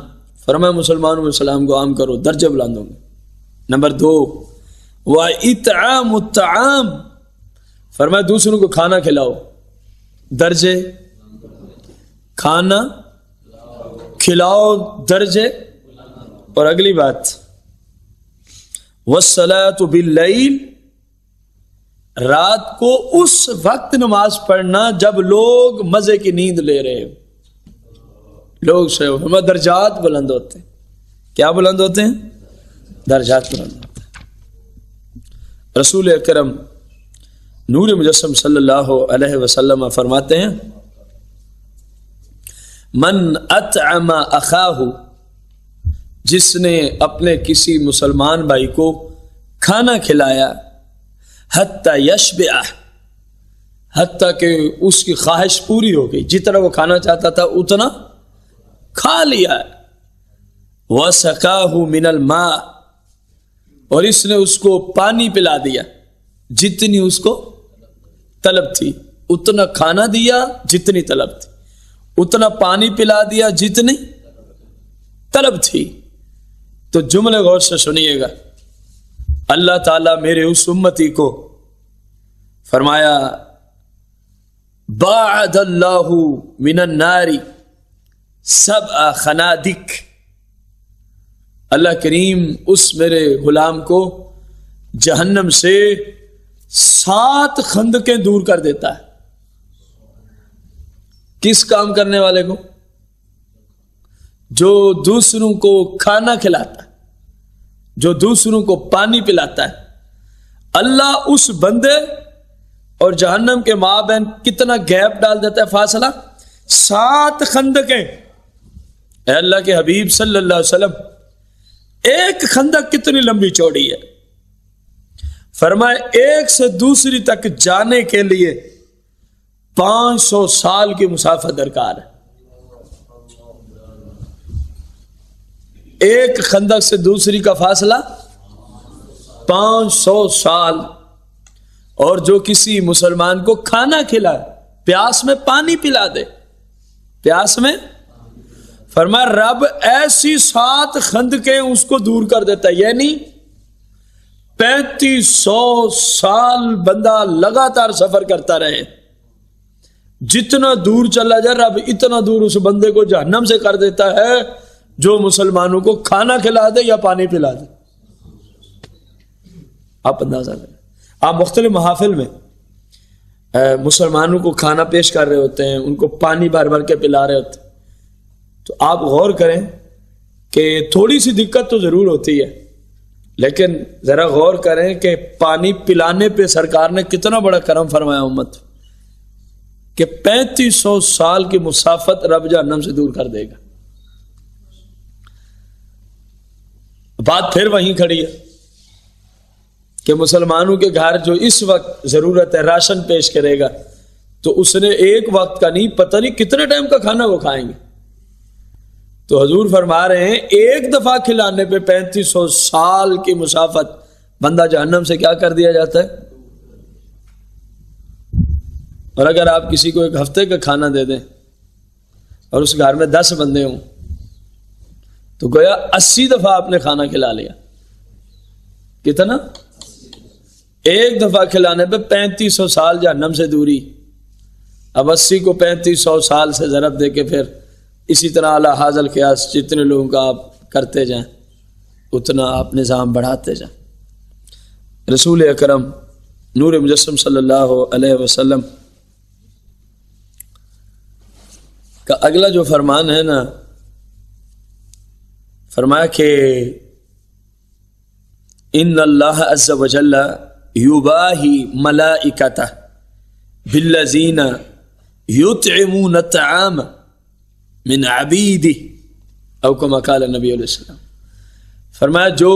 فرمایا مسلمانوں میں سلام کو عام کرو، درجے بلند ہوں گے۔ نمبر 2 وَإِطْعَامُ الطَّعَامِ، فرمایا دوسروں کو کھانا کھلاؤ، درجے، کھانا کھلاؤ درجے۔ اور اگلی بات وَالصَّلَاةُ بِاللَّيْلِ، رات کو اس وقت نماز پڑھنا جب لوگ مزے کی نیند لے رہے ہوں، لوگ سوئے ہوئے، ہمیں درجات بلند ہوتے ہیں۔ کیا بلند ہوتے ہیں؟ درجات بلند ہوتے ہیں۔ رسول اکرم نور مجسم صلی اللہ علیہ وسلم فرماتے ہیں من اطعم اخاہ، جس نے اپنے کسی مسلمان بھائی کو کھانا کھلایا، حتی یشبع، حتی کہ اس کی خواہش پوری ہو گئی، جتنا وہ کھانا چاہتا تھا اتنا کھا لیا، وَسَقَاهُ مِنَ الْمَاءِ، اور اس نے اس کو پانی پلا دیا جتنی اس کو طلب تھی، اتنا کھانا دیا جتنی طلب تھی، اتنا پانی پلا دیا جتنی طلب تھی۔ تو جملے غور سے سنیے گا، اللہ تعالیٰ میرے اس امتی کو فرمایا باعد اللہ من النار 7 خنادق، اللہ کریم اس میرے غلام کو جہنم سے 7 خندقیں دور کر دیتا ہے۔ کس کام کرنے والے کو؟ جو دوسروں کو کھانا کھلاتا ہے، جو دوسروں کو پانی پلاتا ہے، اللہ اس بندے اور جہنم کے مابین کتنا گیپ ڈال دیتا ہے، فاصلہ 7 خندقیں۔ اے اللہ کے حبیب صلی اللہ علیہ وسلم، ایک خندق کتنی لمبی چوڑی ہے؟ فرمائے ایک سے دوسری تک جانے کے لیے 500 سال کی مسافت درکار ہے۔ ایک خندق سے دوسری کا فاصلہ 500 سال۔ اور جو کسی مسلمان کو کھانا کھلائے، پیاس میں پانی پلا دے، پیاس میں، فرمایا رب ایسی 7 خندقیں اس کو دور کر دیتا ہے، یعنی 3500 سال بندہ لگاتار سفر کرتا رہے، جتنا دور چلا جائے رب اتنا دور اس بندے کو جہنم سے کر دیتا ہے جو مسلمانوں کو کھانا کھلا دے یا پانی پلا دے۔ آپ اندازہ کریں، آپ مختلف محافل میں مسلمانوں کو کھانا پیش کر رہے ہوتے ہیں، ان کو پانی بھر بھر کے پلا رہے ہوتے ہیں، تو آپ غور کریں کہ تھوڑی سی دقت تو ضرور ہوتی ہے، لیکن ذرا غور کریں کہ پانی پلانے پہ سرکار نے کتنا بڑا کرم فرمایا امت، کہ 3500 سال کی مسافت رب جہنم سے دور کر دے گا۔ بات پھر وہیں کھڑی ہے کہ مسلمانوں کے گھر جو اس وقت ضرورت ہے راشن پیش کرے گا، تو اس نے ایک وقت کا نہیں، پتہ نہیں کتنے ٹائم کا کھانا وہ کھائیں گے۔ تو حضور فرما رہے ہیں ایک دفعہ کھلانے پہ 3500 سال کی مسافت بندہ جہنم سے کیا کر دیا جاتا ہے۔ اور اگر آپ کسی کو ایک ہفتے کا کھانا دے دیں اور اس گھر میں 10 بندے ہوں تو گویا 80 دفعہ آپ نے کھانا کھلا لیا۔ کتنا؟ ایک دفعہ کھلانے پہ 3500 سال جہنم سے دوری۔ اب 80 کو 3500 سال سے ضرب دے کے پھر اسی طرح اعلیٰ حاضل قیاس جتنے لوگوں کا آپ کرتے جائیں اتنا آپ نظام بڑھاتے جائیں۔ رسول اکرم نور مجسم صلی اللہ علیہ وسلم کا اگلا جو فرمان ہے نا، فرمایا کہ ان اللہ عز وجل یباہی ملائکتہ بالذین یطعمون الطعام من عبیدہ، او کما قال نبی علیہ السلام، فرمایا جو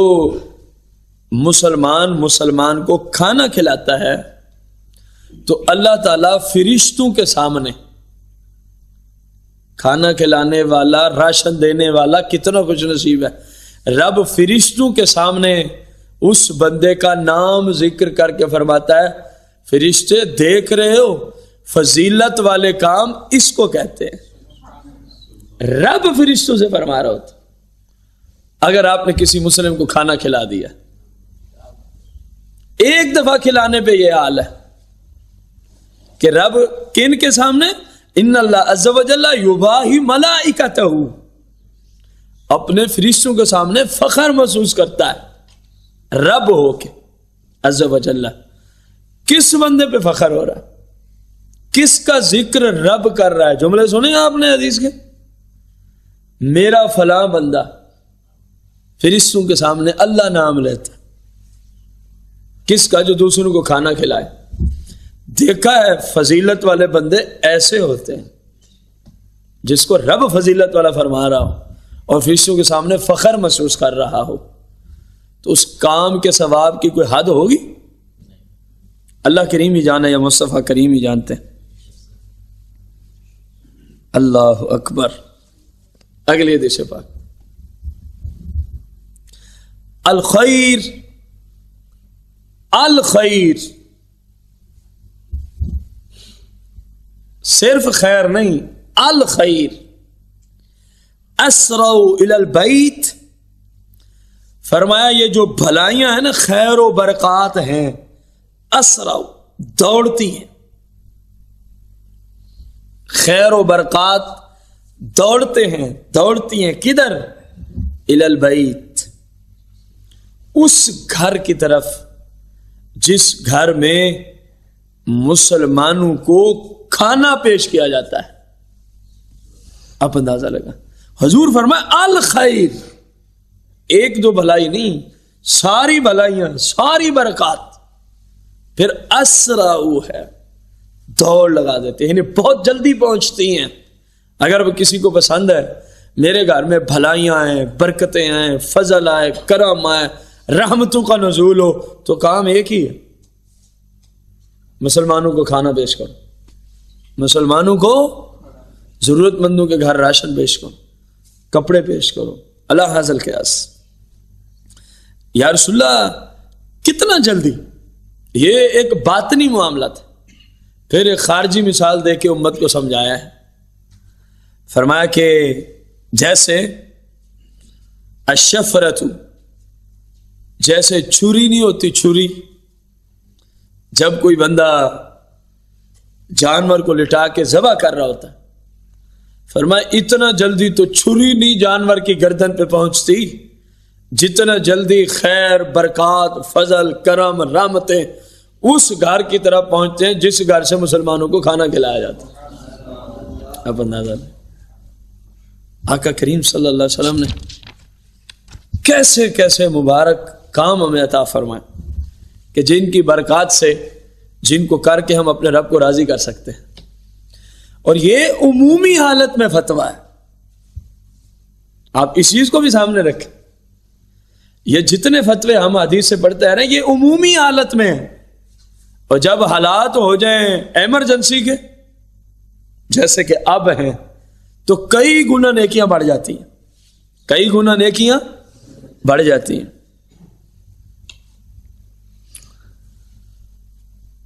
مسلمان کو کھانا کھلاتا ہے تو اللہ تعالیٰ فرشتوں کے سامنے، کھانا کھلانے والا، راشن دینے والا کتنا کچھ نصیب ہے، رب فرشتوں کے سامنے اس بندے کا نام ذکر کر کے فرماتا ہے فرشتے دیکھ رہے ہو فضیلت والے کام اس کو کہتے ہیں۔ رب فرشتوں سے فرما رہا ہوتا اگر آپ نے کسی مسلم کو کھانا کھلا دیا، ایک دفعہ کھلانے پہ یہ حال ہے کہ رب کن کے سامنے؟ ان اللہ عز و جل یباہی ملائکتہ، اپنے فرشتوں کے سامنے فخر محسوس کرتا ہے رب ہو کے عز و جل۔ کس بندے پہ فخر ہو رہا ہے؟ کس کا ذکر رب کر رہا ہے؟ جملے سنے آپ نے حدیث کے؟ میرا فلاں بندہ فرشتوں کے سامنے اللہ نام لیتا ہے۔ کس کا؟ جو دوسروں کو کھانا کھلائے۔ دیکھا ہے فضیلت والے بندے ایسے ہوتے ہیں جس کو رب فضیلت والا فرما رہا ہو اور فرشتوں کے سامنے فخر محسوس کر رہا ہو، تو اس کام کے ثواب کی کوئی حد ہوگی؟ اللہ کریم ہی جانے یا مصطفیٰ کریم ہی جانتے ہیں۔ اللہ اکبر۔ اگلی حدیث پاک، الخیر الخیر، صرف خیر نہیں، الخیر، اسرع الی البیت، فرمایا یہ جو بھلائیاں ہیں نا، خیر و برکات ہیں، اسرع، دوڑتی ہیں، خیر و برکات دوڑتے ہیں، دوڑتی ہیں کدھر؟ الی البیت، اس گھر کی طرف جس گھر میں مسلمانوں کو کھانا پیش کیا جاتا ہے۔ آپ اندازہ لگا، حضور فرمایا الخیر، ایک دو بھلائی نہیں، ساری بھلائیاں، ساری برکات، پھر اسرع ہے، دوڑ لگا دیتے ہیں، یعنی بہت جلدی پہنچتی ہیں۔ اگر وہ کسی کو پسند ہے میرے گھر میں بھلائیاں آئیں، برکتیں آئیں، فضل آئے، کرم آئے، رحمتوں کا نزول ہو، تو کام ایک ہی ہے، مسلمانوں کو کھانا پیش کرو، مسلمانوں کو ضرورت مندوں کے گھر راشن پیش کرو، کپڑے پیش کرو، اللہ حاصل قیاس۔ یا رسول اللہ کتنا جلدی؟ یہ ایک باطنی معاملہ تھا، پھر ایک خارجی مثال دے کے امت کو سمجھایا ہے۔ فرمایا کہ جیسے الشفرۃ، جیسے چھری نہیں ہوتی، چھری، جب کوئی بندہ جانور کو لٹا کے ذبح کر رہا ہوتا ہے، فرمایا اتنا جلدی تو چھری نہیں جانور کی گردن پہ پہنچتی جتنا جلدی خیر، برکات، فضل، کرم، رحمتیں اس گھر کی طرف پہنچتے ہیں جس گھر سے مسلمانوں کو کھانا کھلایا جاتا ہے۔ اب اندازہ لیں آقا کریم صلی اللہ علیہ وسلم نے کیسے کیسے مبارک کام ہمیں عطا فرمائے کہ جن کی برکات سے، جن کو کر کے ہم اپنے رب کو راضی کر سکتے ہیں۔ اور یہ عمومی حالت میں فتویٰ ہے، آپ اس چیز کو بھی سامنے رکھیں، یہ جتنے فتوے ہم حدیث سے پڑھتے ہیں یہ عمومی حالت میں ہیں، اور جب حالات ہو جائیں ایمرجنسی کے جیسے کہ اب ہیں تو کئی گنا نیکیاں بڑھ جاتی ہیں، کئی گنا نیکیاں بڑھ جاتی ہیں۔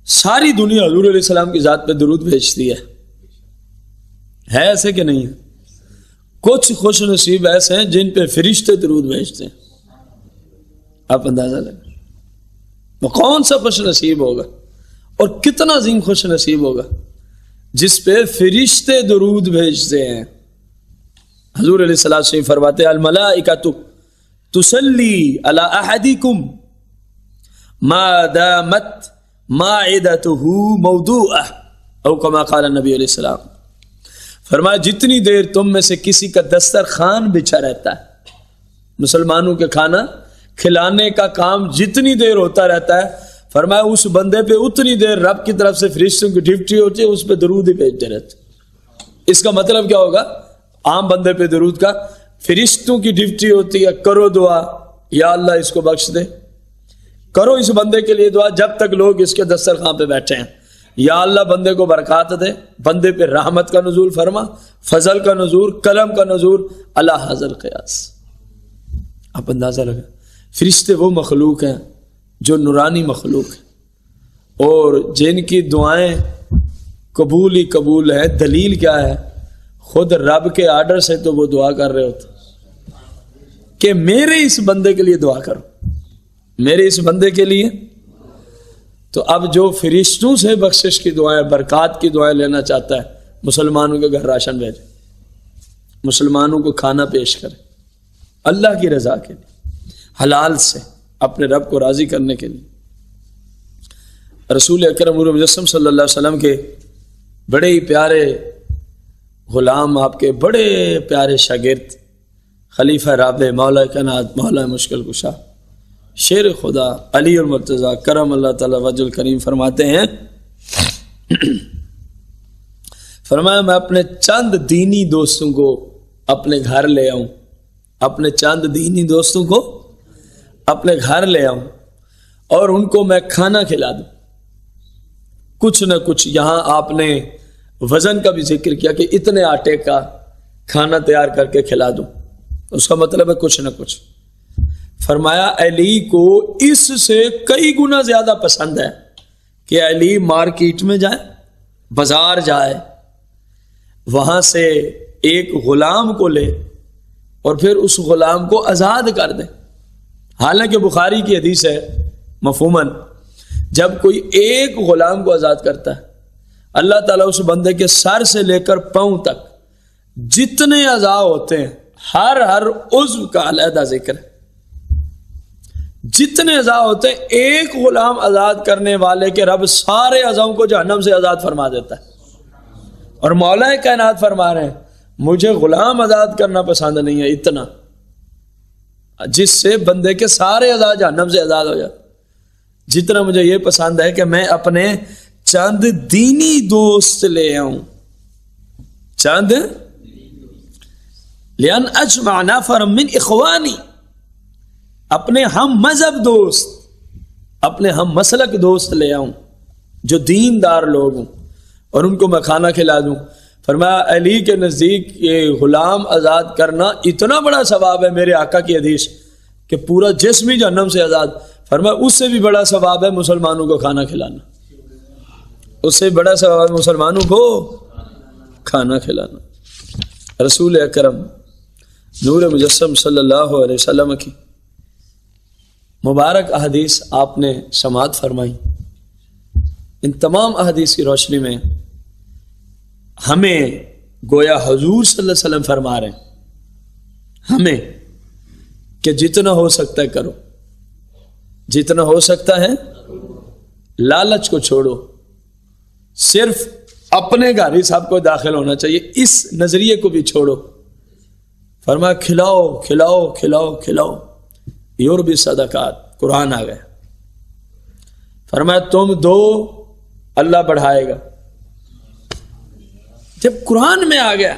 ساری دنیا حضور علیہ السلام کی ذات پہ درود بھیجتی ہے ایسے کہ نہیں ہے؟ کچھ خوش نصیب ایسے ہیں جن پہ فرشتے درود بھیجتے ہیں، آپ اندازہ لگیں وہ کون سا خوش نصیب ہوگا، اور کتنا عظیم خوش نصیب ہوگا جس پہ فرشتے درود بھیجتے ہیں۔ حضور علیہ السلام فرماتے ہیں الملائکۃ تصلی علی احدکم ما دامت مائدته موضوعہ، او کما قال النبی علیہ السلام، فرمایا جتنی دیر تم میں سے کسی کا دسترخوان بچھا رہتا ہے، مسلمانوں کے کھانا کھلانے کا کام جتنی دیر ہوتا رہتا ہے، فرمایا اس بندے پہ اتنی دیر رب کی طرف سے فرشتوں کی ڈیوٹی ہوتی ہے، اس پہ درود ہی بھیجتے رہتے۔ اس کا مطلب کیا ہوگا؟ عام بندے پہ درود کا، فرشتوں کی ڈیوٹی ہوتی ہے کرو دعا، یا اللہ اس کو بخش دے، کرو اس بندے کے لیے دعا جب تک لوگ اس کے دسترخوان پہ بیٹھے ہیں، یا اللہ بندے کو برکات دے، بندے پہ رحمت کا نزول فرما، فضل کا نزول، کرم کا نزول، اللہ حاضر قیاس۔ آپ اندازہ لگا فرشتے وہ مخلوق ہیں جو نورانی مخلوق ہیں اور جن کی دعائیں قبول ہی قبول ہے. دلیل کیا ہے؟ خود رب کے آرڈر سے تو وہ دعا کر رہے ہوتے کہ میرے اس بندے کے لیے دعا کرو، میرے اس بندے کے لیے. تو اب جو فرشتوں سے بخشش کی دعائیں، برکات کی دعائیں لینا چاہتا ہے، مسلمانوں کے گھر راشن بھیجے، مسلمانوں کو کھانا پیش کرے اللہ کی رضا کے لیے، حلال سے اپنے رب کو راضی کرنے کے لیے. رسول اکرم نور مجسم صلی اللہ علیہ وسلم کے بڑے ہی پیارے غلام، آپ کے بڑے پیارے شاگرد خلیفہ رابع، مولا کائنات، مولا مشکل کشا، شیر خدا علی المرتضیٰ کرم اللہ تعالی وجہ الکریم فرماتے ہیں، فرمایا میں اپنے چند دینی دوستوں کو اپنے گھر لے آؤں، اپنے چند دینی دوستوں کو اپنے گھر لے آؤں اور ان کو میں کھانا کھلا دوں، کچھ نہ کچھ. یہاں آپ نے وزن کا بھی ذکر کیا کہ اتنے آٹے کا کھانا تیار کر کے کھلا دوں، اس کا مطلب ہے کچھ نہ کچھ. فرمایا علی کو اس سے کئی گنا زیادہ پسند ہے کہ علی مارکیٹ میں جائے، بازار جائے، وہاں سے ایک غلام کو لے اور پھر اس غلام کو آزاد کر دے. حالانکہ بخاری کی حدیث ہے مفہوماً، جب کوئی ایک غلام کو آزاد کرتا ہے اللہ تعالیٰ اس بندے کے سر سے لے کر پاؤں تک جتنے اعضاء ہوتے ہیں ہر عضو کا علیحدہ ذکر ہے. جتنے اعضاء ہوتے ہیں ایک غلام آزاد کرنے والے کے رب سارے اعضاؤں کو جہنم سے آزاد فرما دیتا ہے. اور مولا کائنات فرما رہے ہیں مجھے غلام آزاد کرنا پسند نہیں ہے اتنا جس سے بندے کے سارے اعضاء جہنم سے آزاد ہو جاتے، جتنا مجھے یہ پسند ہے کہ میں اپنے چند دینی دوست لے آؤں، چند لِأَنْ أَجْمَعَ نَفَرًا مِّنْ إِخْوَانِي، اپنے ہم مذہب دوست، اپنے ہم مسلک دوست لے آؤں جو دیندار لوگ ہوں اور ان کو میں کھانا کھلا دوں. فرمایا علی کے نزدیک یہ غلام آزاد کرنا اتنا بڑا ثواب ہے، میرے آقا کی حدیث کہ پورا جسم ہی جہنم سے آزاد. فرمایا اس سے بھی بڑا ثواب ہے مسلمانوں کو کھانا کھلانا، اس سے بڑا ثواب ہے مسلمانوں کو کھانا کھلانا. رسول اکرم نور مجسم صلی اللہ علیہ وسلم کی مبارک احادیث آپ نے سماعت فرمائی. ان تمام احادیث کی روشنی میں ہمیں گویا حضور صلی اللہ علیہ وسلم فرما رہے ہیں ہمیں کہ جتنا ہو سکتا ہے کرو، جتنا ہو سکتا ہے لالچ کو چھوڑو، صرف اپنے گھر ہی سب کو داخل ہونا چاہیے، اس نظریے کو بھی چھوڑو. فرمایا کھلاؤ کھلاؤ کھلاؤ کھلاؤ، یوربی صدقات، قرآن آ گیا. فرمایا تم دو اللہ بڑھائے گا. جب قرآن میں آ گیا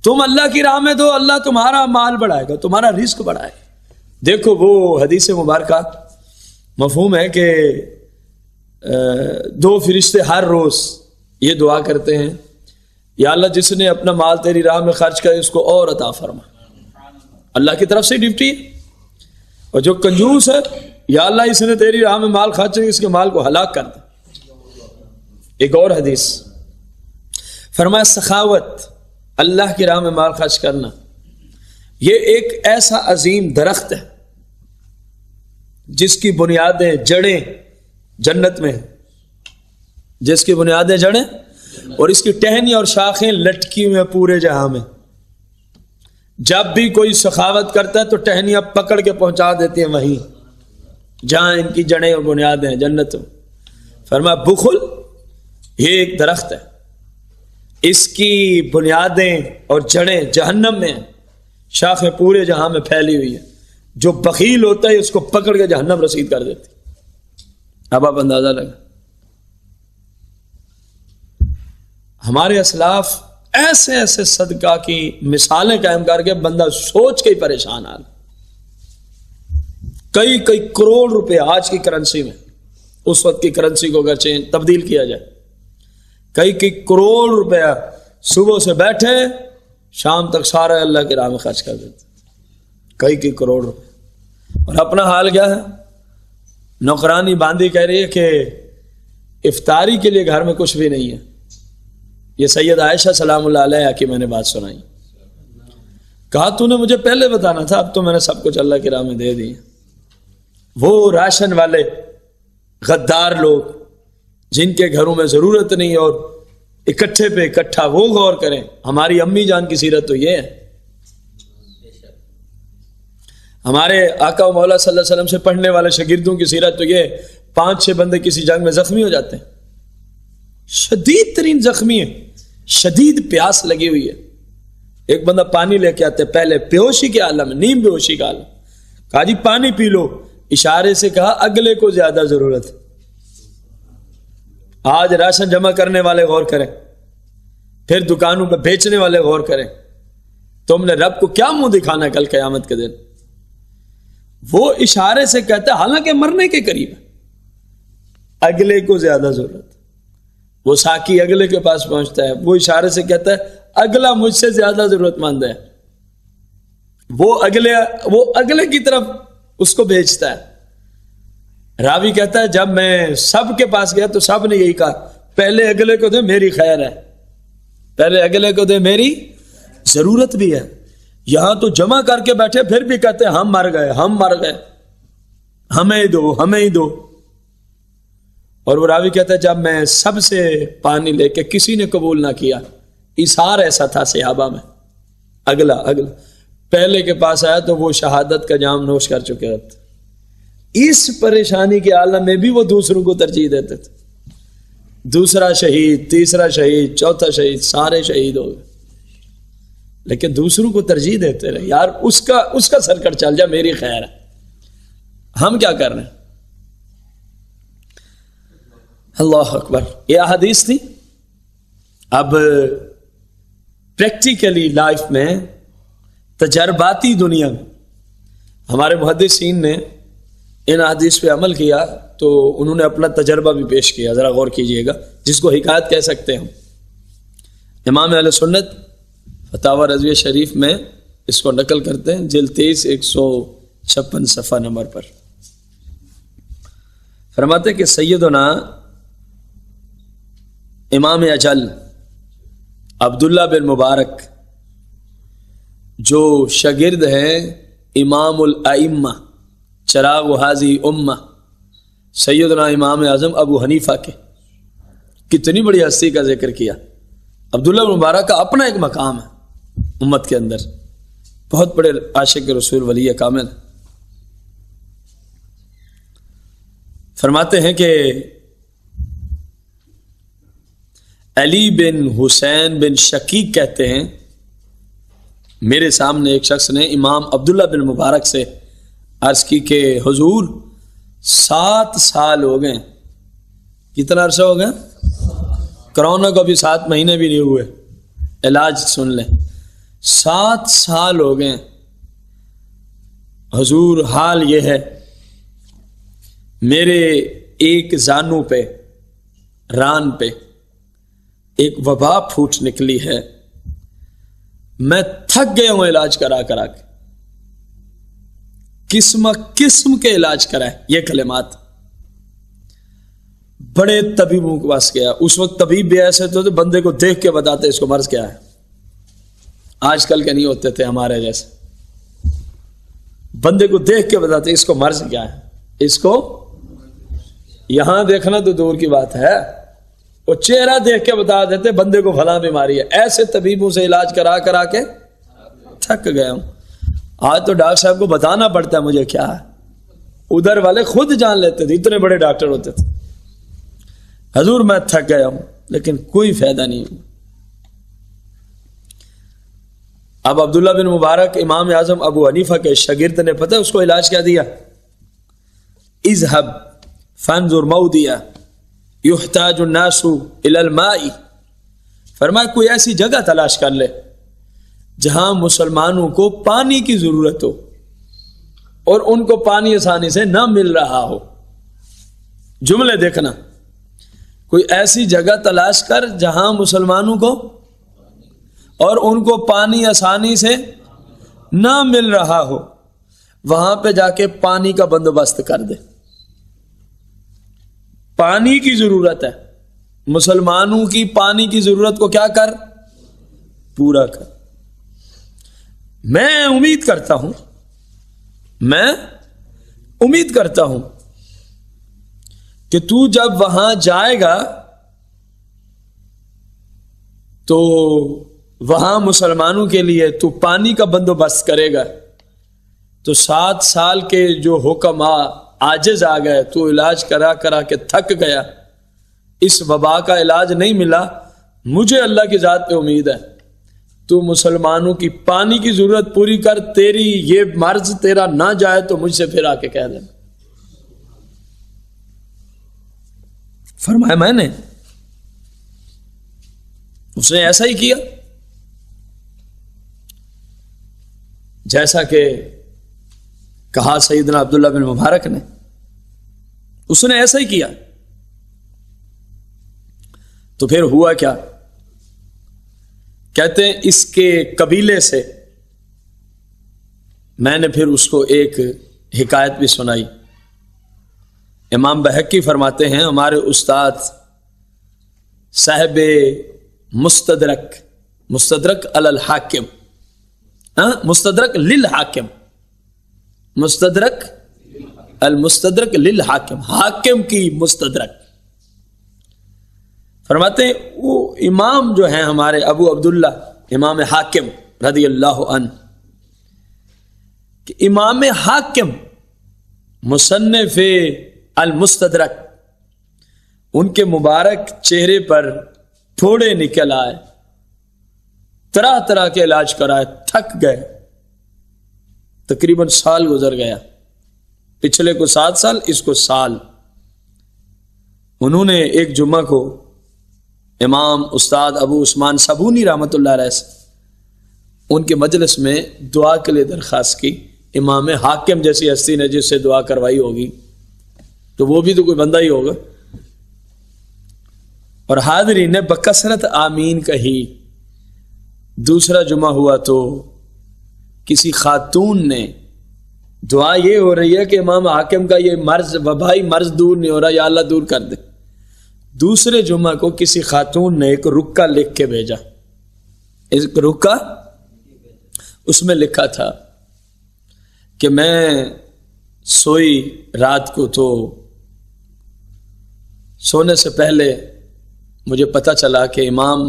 تم اللہ کی راہ میں دو، اللہ تمہارا مال بڑھائے گا، تمہارا رزق بڑھائے گا. دیکھو وہ حدیث مبارکہ مفہوم ہے کہ دو فرشتے ہر روز یہ دعا کرتے ہیں یا اللہ جس نے اپنا مال تیری راہ میں خرچ کیا اس کو اور عطا فرما. اللہ کی طرف سے ڈیوٹی ہے. اور جو کنجوس ہے یا اللہ اس نے تیری راہ میں مال خرچ کیا اس کے مال کو ہلاک کر دے. ایک اور حدیث فرمایا سخاوت، اللہ کی راہ میں مال خرچ کرنا، یہ ایک ایسا عظیم درخت ہے جس کی بنیادیں جڑیں جنت میں ہیں، جس کی بنیادیں جڑیں اور اس کی ٹہنی اور شاخیں لٹکی ہوئی ہیں پورے جہاں میں. جب بھی کوئی سخاوت کرتا ہے تو ٹہنیاں پکڑ کے پہنچا دیتی ہیں وہیں جہاں ان کی جڑیں اور بنیادیں ہیں جنت میں. فرمایا بخل یہ ایک درخت ہے، اس کی بنیادیں اور جڑیں جہنم میں ہیں، شاخیں پورے جہاں میں پھیلی ہوئی ہیں. جو بخیل ہوتا ہے اس کو پکڑ کے جہنم رسید کر دیتی. اب آپ اندازہ لگا ہمارے اسلاف ایسے ایسے صدقہ کی مثالیں قائم کر کے بندہ سوچ کے ہی پریشان آ کئی کروڑ روپے آج کی کرنسی میں، اس وقت کی کرنسی کو اگر تبدیل کیا جائے کئی کروڑ روپے صبح سے بیٹھے شام تک سارا اللہ کی راہ میں خرچ کر دیتے. کئی کروڑ روپے. اور اپنا حال کیا ہے؟ نوکرانی باندھی کہہ رہی ہے کہ افطاری کے لیے گھر میں کچھ بھی نہیں ہے. یہ سید عائشہ سلام اللہ علیہ کی میں نے بات سنائی. کہا تو نے مجھے پہلے بتانا تھا، اب تو میں نے سب کچھ اللہ کی راہ میں دے دی. وہ راشن والے غدار لوگ جن کے گھروں میں ضرورت نہیں اور اکٹھے پہ اکٹھا، وہ غور کریں. ہماری امی جان کی سیرت تو یہ ہے. ہمارے آقا و مولا صلی اللہ علیہ وسلم سے پڑھنے والے شاگردوں کی سیرت تو یہ 5-6 بندے کسی جنگ میں زخمی ہو جاتے ہیں، شدید ترین زخمی ہے، شدید پیاس لگی ہوئی ہے. ایک بندہ پانی لے کے آتے، پہلے بے ہوشی کے عالم میں، نیم بے ہوشی کا عالم، کہا جی پانی پی لو. اشارے سے کہا اگلے کو زیادہ ضرورت ہے. آج راشن جمع کرنے والے غور کریں، پھر دکانوں پہ بیچنے والے غور کریں. تم نے رب کو کیا منہ دکھانا ہے کل قیامت کے دن؟ وہ اشارے سے کہتا ہے، حالانکہ مرنے کے قریب ہے، اگلے کو زیادہ ضرورت. وہ ساکی اگلے کے پاس پہنچتا ہے، وہ اشارے سے کہتا ہے اگلا مجھ سے زیادہ ضرورت مند ہے. وہ اگلے کی طرف اس کو بھیجتا ہے. راوی کہتا ہے جب میں سب کے پاس گیا تو سب نے یہی کہا، پہلے اگلے کو دے میری خیر ہے، پہلے اگلے کو دے میری ضرورت بھی ہے. یہاں تو جمع کر کے بیٹھے پھر بھی کہتے ہیں ہم مر گئے، ہمیں ہی دو. اور وہ راوی کہتا ہے جب میں سب سے پانی لے کے کسی نے قبول نہ کیا، اثار ایسا تھا صحابہ میں، اگلا پہلے کے پاس آیا تو وہ شہادت کا جام نوش کر چکے تھے. اس پریشانی کے عالم میں بھی وہ دوسروں کو ترجیح دیتے تھے. دوسرا شہید، تیسرا شہید، چوتھا شہید، سارے شہید ہو گئے، لیکن دوسروں کو ترجیح دیتے رہے. یار اس کا سرکٹ چل جا، میری خیر ہے. ہم کیا کر رہے ہیں؟ اللہ اکبر. یہ احادیث تھی. اب پریکٹیکلی لائف میں، تجرباتی دنیا میں ہمارے محدثین نے ان احادیث پہ عمل کیا تو انہوں نے اپنا تجربہ بھی پیش کیا. ذرا غور کیجئے گا، جس کو حکایت کہہ سکتے ہیں ہم. امام اہل سنت فتاوی رضویہ شریف میں اس کو نقل کرتے ہیں، جلد 23 156 صفحہ نمبر پر. فرماتے کہ سیدنا امام اجل عبداللہ بن مبارک جو شاگرد ہیں امام الائمہ چراغ و حاضی امہ سیدنا امام اعظم ابو حنیفہ کے، کتنی بڑی ہستی کا ذکر کیا. عبداللہ بن مبارک کا اپنا ایک مقام ہے امت کے اندر، بہت بڑے عاشق رسول ولی کامل. فرماتے ہیں کہ علی بن حسین بن شقیق کہتے ہیں میرے سامنے ایک شخص نے امام عبداللہ بن مبارک سے عرض کی کہ حضور 7 سال ہو گئے. کتنا عرصہ ہو گیا؟ کرونا کو بھی 7 مہینے بھی نہیں ہوئے، علاج سن لیں. 7 سال ہو گئے حضور، حال یہ ہے میرے ایک زانو پہ، ران پہ ایک وبا پھوٹ نکلی ہے، میں تھک گیا ہوں علاج کرا کرا کے، قسم کے علاج کرائے. یہ کلمات بڑے طبیبوں کے پاس گیا. اس وقت طبیب بھی ایسے تو بندے کو دیکھ کے بتاتے اس کو مرض کیا ہے. آج کل کے نہیں ہوتے تھے ہمارے جیسے، بندے کو دیکھ کے بتاتے اس کو مرض کیا ہے. اس کو یہاں دیکھنا تو دور کی بات ہے، وہ چہرہ دیکھ کے بتا دیتے بندے کو فلاں بیماری ہے. ایسے طبیبوں سے علاج کرا کرا کے تھک گیا ہوں. آج تو ڈاکٹر صاحب کو بتانا پڑتا ہے مجھے کیا ہے. ادھر والے خود جان لیتے تھے، اتنے بڑے ڈاکٹر ہوتے تھے. حضور میں تھک گیا ہوں لیکن کوئی فائدہ نہیں ہوا. اب عبداللہ بن مبارک امام اعظم ابو حنیفہ کے شاگرد نے پتہ اس کو علاج کیا دیا؟ اذهب فانظر موضع یحتاج الناس الى الماء. فرمایا کوئی ایسی جگہ تلاش کر لے جہاں مسلمانوں کو پانی کی ضرورت ہو اور ان کو پانی آسانی سے نہ مل رہا ہو. جملے دیکھنا، کوئی ایسی جگہ تلاش کر جہاں مسلمانوں کو اور ان کو پانی آسانی سے نہ مل رہا ہو. وہاں پہ جا کے پانی کا بندوبست کر دے. پانی کی ضرورت ہے مسلمانوں کی، پانی کی ضرورت کو کیا کر، پورا کر. میں امید کرتا ہوں کہ تو جب وہاں جائے گا تو وہاں مسلمانوں کے لیے تو پانی کا بندوبست کرے گا. تو 7 سال کے جو حکم عاجز آ گئے، تو علاج کرا کرا کے تھک گیا، اس وبا کا علاج نہیں ملا. مجھے اللہ کی ذات پہ امید ہے تو مسلمانوں کی پانی کی ضرورت پوری کر. تیری یہ مرض تیرا نہ جائے تو مجھ سے پھر آ کے کہہ دینا. فرمایا میں نے. اس نے ایسا ہی کیا جیسا کہ کہا سیدنا عبداللہ بن مبارک نے. اس نے ایسا ہی کیا. تو پھر ہوا کیا؟ کہتے ہیں اس کے قبیلے سے میں نے پھر اس کو ایک حکایت بھی سنائی. امام بہقی فرماتے ہیں ہمارے استاد صاحب مستدرک علی الحاکم، مستدرک للحاکم، مستدرک المستدرک للحاکم، حاکم کی مستدرک، فرماتے ہیں وہ امام جو ہیں ہمارے ابو عبداللہ امام حاکم رضی اللہ عنہ، کہ امام حاکم مصنف المستدرک، ان کے مبارک چہرے پر پھوڑے نکل آئے، طرح طرح کے علاج کرائے، تھک گئے. تقریباً سال گزر گیا، پچھلے کو 7 سال، اس کو سال. انہوں نے ایک جمعہ کو امام استاد ابو عثمان صابونی رحمۃ اللہ علیہ سے ان کے مجلس میں دعا کے لیے درخواست کی. امام حاکم جیسی ہستی نے جس سے دعا کروائی ہوگی تو وہ بھی تو کوئی بندہ ہی ہوگا. اور حاضرین نے بکثرت آمین کہی. دوسرا جمعہ ہوا تو کسی خاتون نے، دعا یہ ہو رہی ہے کہ امام حاکم کا یہ مرض، وبائی مرض دور نہیں ہو رہا، یا اللہ دور کر دے. دوسرے جمعہ کو کسی خاتون نے ایک رکا لکھ کے بھیجا. ایک رکا، اس میں لکھا تھا کہ میں سوئی رات کو تو سونے سے پہلے مجھے پتا چلا کہ امام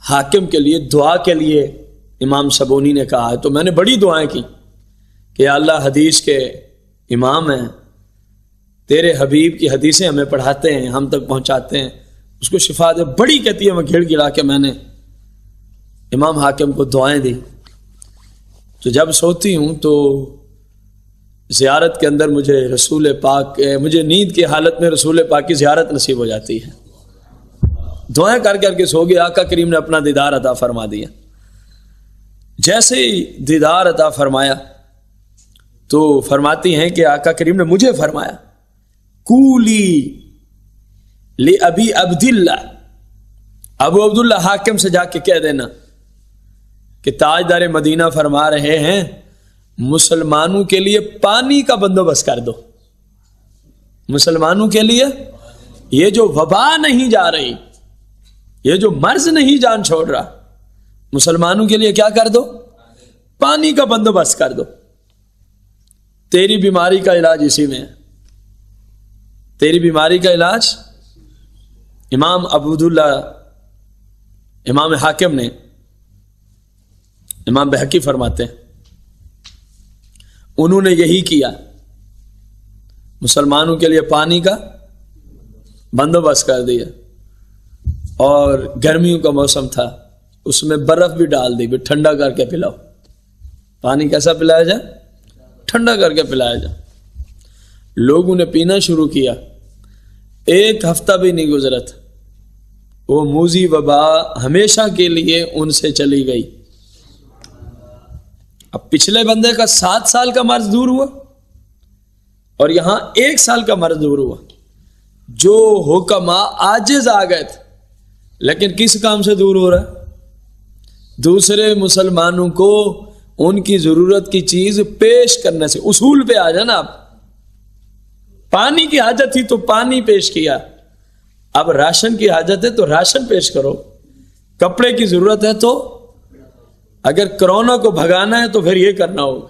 حاکم کے لیے دعا کے لیے امام صابونی نے کہا ہے. تو میں نے بڑی دعائیں کی کہ یا اللہ حدیث کے امام ہیں، تیرے حبیب کی حدیثیں ہمیں پڑھاتے ہیں، ہم تک پہنچاتے ہیں، اس کو شفا دے. بڑی کہتی ہے میں گھڑ گڑا کے میں نے امام حاکم کو دعائیں دی. تو جب سوتی ہوں تو زیارت کے اندر مجھے رسول پاک، مجھے نیند کی حالت میں رسول پاک کی زیارت نصیب ہو جاتی ہے. دعائیں کر کر کے سو گیا. آقا کریم نے اپنا دیدار عطا فرما دیا. جیسے ہی دیدار عطا فرمایا تو فرماتی ہیں کہ آقا کریم نے مجھے فرمایا کولی لأبی عبداللہ، ابو عبداللہ حاکم سے جا کے کہہ دینا کہ تاجدار مدینہ فرما رہے ہیں مسلمانوں کے لیے پانی کا بندوبست کر دو. مسلمانوں کے لیے یہ جو وبا نہیں جا رہی، یہ جو مرض نہیں جان چھوڑ رہا، مسلمانوں کے لیے کیا کر دو؟ پانی کا بندوبست کر دو. تیری بیماری کا علاج اسی میں ہے. تیری بیماری کا علاج امام ابو عبداللہ امام حاکم نے، امام بہقی فرماتے ہیں انہوں نے یہی کیا. مسلمانوں کے لیے پانی کا بندوبست کر دیا. اور گرمیوں کا موسم تھا، اس میں برف بھی ڈال دی، بھی ٹھنڈا کر کے پلاؤ. پانی کیسا پلایا جائے؟ ٹھنڈا کر کے پلایا جائے. لوگوں نے پینا شروع کیا. 1 ہفتہ بھی نہیں گزرا تھا، وہ موذی وبا ہمیشہ کے لیے ان سے چلی گئی. اب پچھلے بندے کا 7 سال کا مرض دور ہوا اور یہاں 1 سال کا مرض دور ہوا. جو حکما عاجز آ گئے تھے، لیکن کس کام سے دور ہو رہا ہے؟ دوسرے مسلمانوں کو ان کی ضرورت کی چیز پیش کرنے سے اصول پہ آ جانا. آپ پانی کی حاجت تھی تو پانی پیش کیا, اب راشن کی حاجت ہے تو راشن پیش کرو. کپڑے کی ضرورت ہے تو اگر کرونا کو بھگانا ہے تو پھر یہ کرنا ہوگا.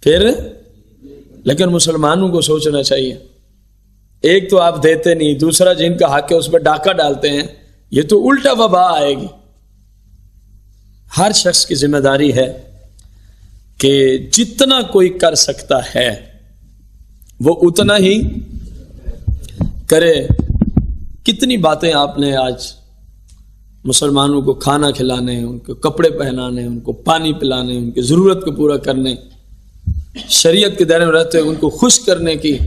پھر لیکن مسلمانوں کو سوچنا چاہیے, ایک تو آپ دیتے نہیں, دوسرا جن کا حق ہے اس پہ ڈاکہ ڈالتے ہیں, یہ تو الٹا وبا آئے گی. ہر شخص کی ذمہ داری ہے کہ جتنا کوئی کر سکتا ہے وہ اتنا ہی کرے. کتنی باتیں آپ نے آج مسلمانوں کو کھانا کھلانے, ان کو کپڑے پہنانے, ان کو پانی پلانے, ان کی ضرورت کو پورا کرنے, شریعت کے دائرے میں رہتے ہوئے ان کو خوش کرنے کی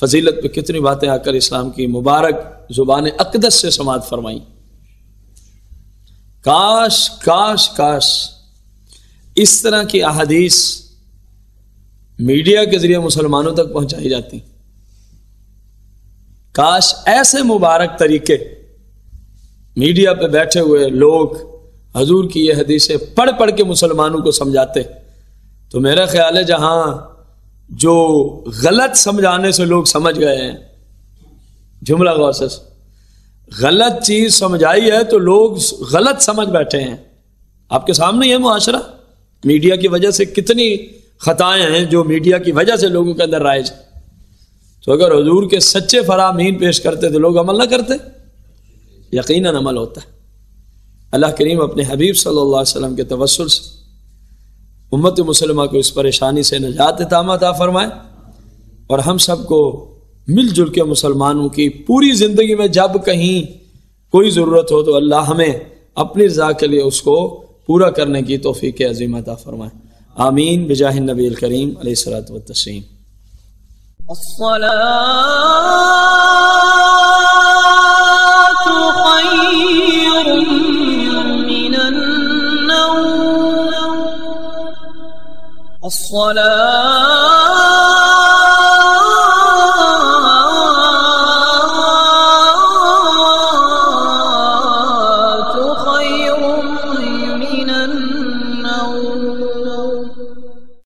فضیلت پہ کتنی باتیں آ کر اسلام کی مبارک زبان اقدس سے سماعت فرمائیں. کاش کاش کاش اس طرح کی احادیث میڈیا کے ذریعے مسلمانوں تک پہنچائی جاتی. کاش ایسے مبارک طریقے میڈیا پہ بیٹھے ہوئے لوگ حضور کی یہ حدیثیں پڑھ پڑھ کے مسلمانوں کو سمجھاتے. تو میرا خیال ہے جہاں جو غلط سمجھانے سے لوگ سمجھ گئے ہیں, جملہ غور سے, غلط چیز سمجھائی ہے تو لوگ غلط سمجھ بیٹھے ہیں. آپ کے سامنے یہ معاشرہ میڈیا کی وجہ سے کتنی خطائیں ہیں جو میڈیا کی وجہ سے لوگوں کے اندر رائج. تو اگر حضور کے سچے فرامین پیش کرتے تو لوگ عمل نہ کرتے؟ یقیناً عمل ہوتا ہے. اللہ کریم اپنے حبیب صلی اللہ علیہ وسلم کے توسل سے امت مسلمہ کو اس پریشانی سے نجات عطا فرمائے, اور ہم سب کو مل جل کے مسلمانوں کی پوری زندگی میں جب کہیں کوئی ضرورت ہو تو اللہ ہمیں اپنی رضا کے لیے اس کو پورا کرنے کی توفیق عظیم عطا فرمائے. آمین بجاہ النبی الکریم علیہ الصلوۃ والتسلیم. الصلاة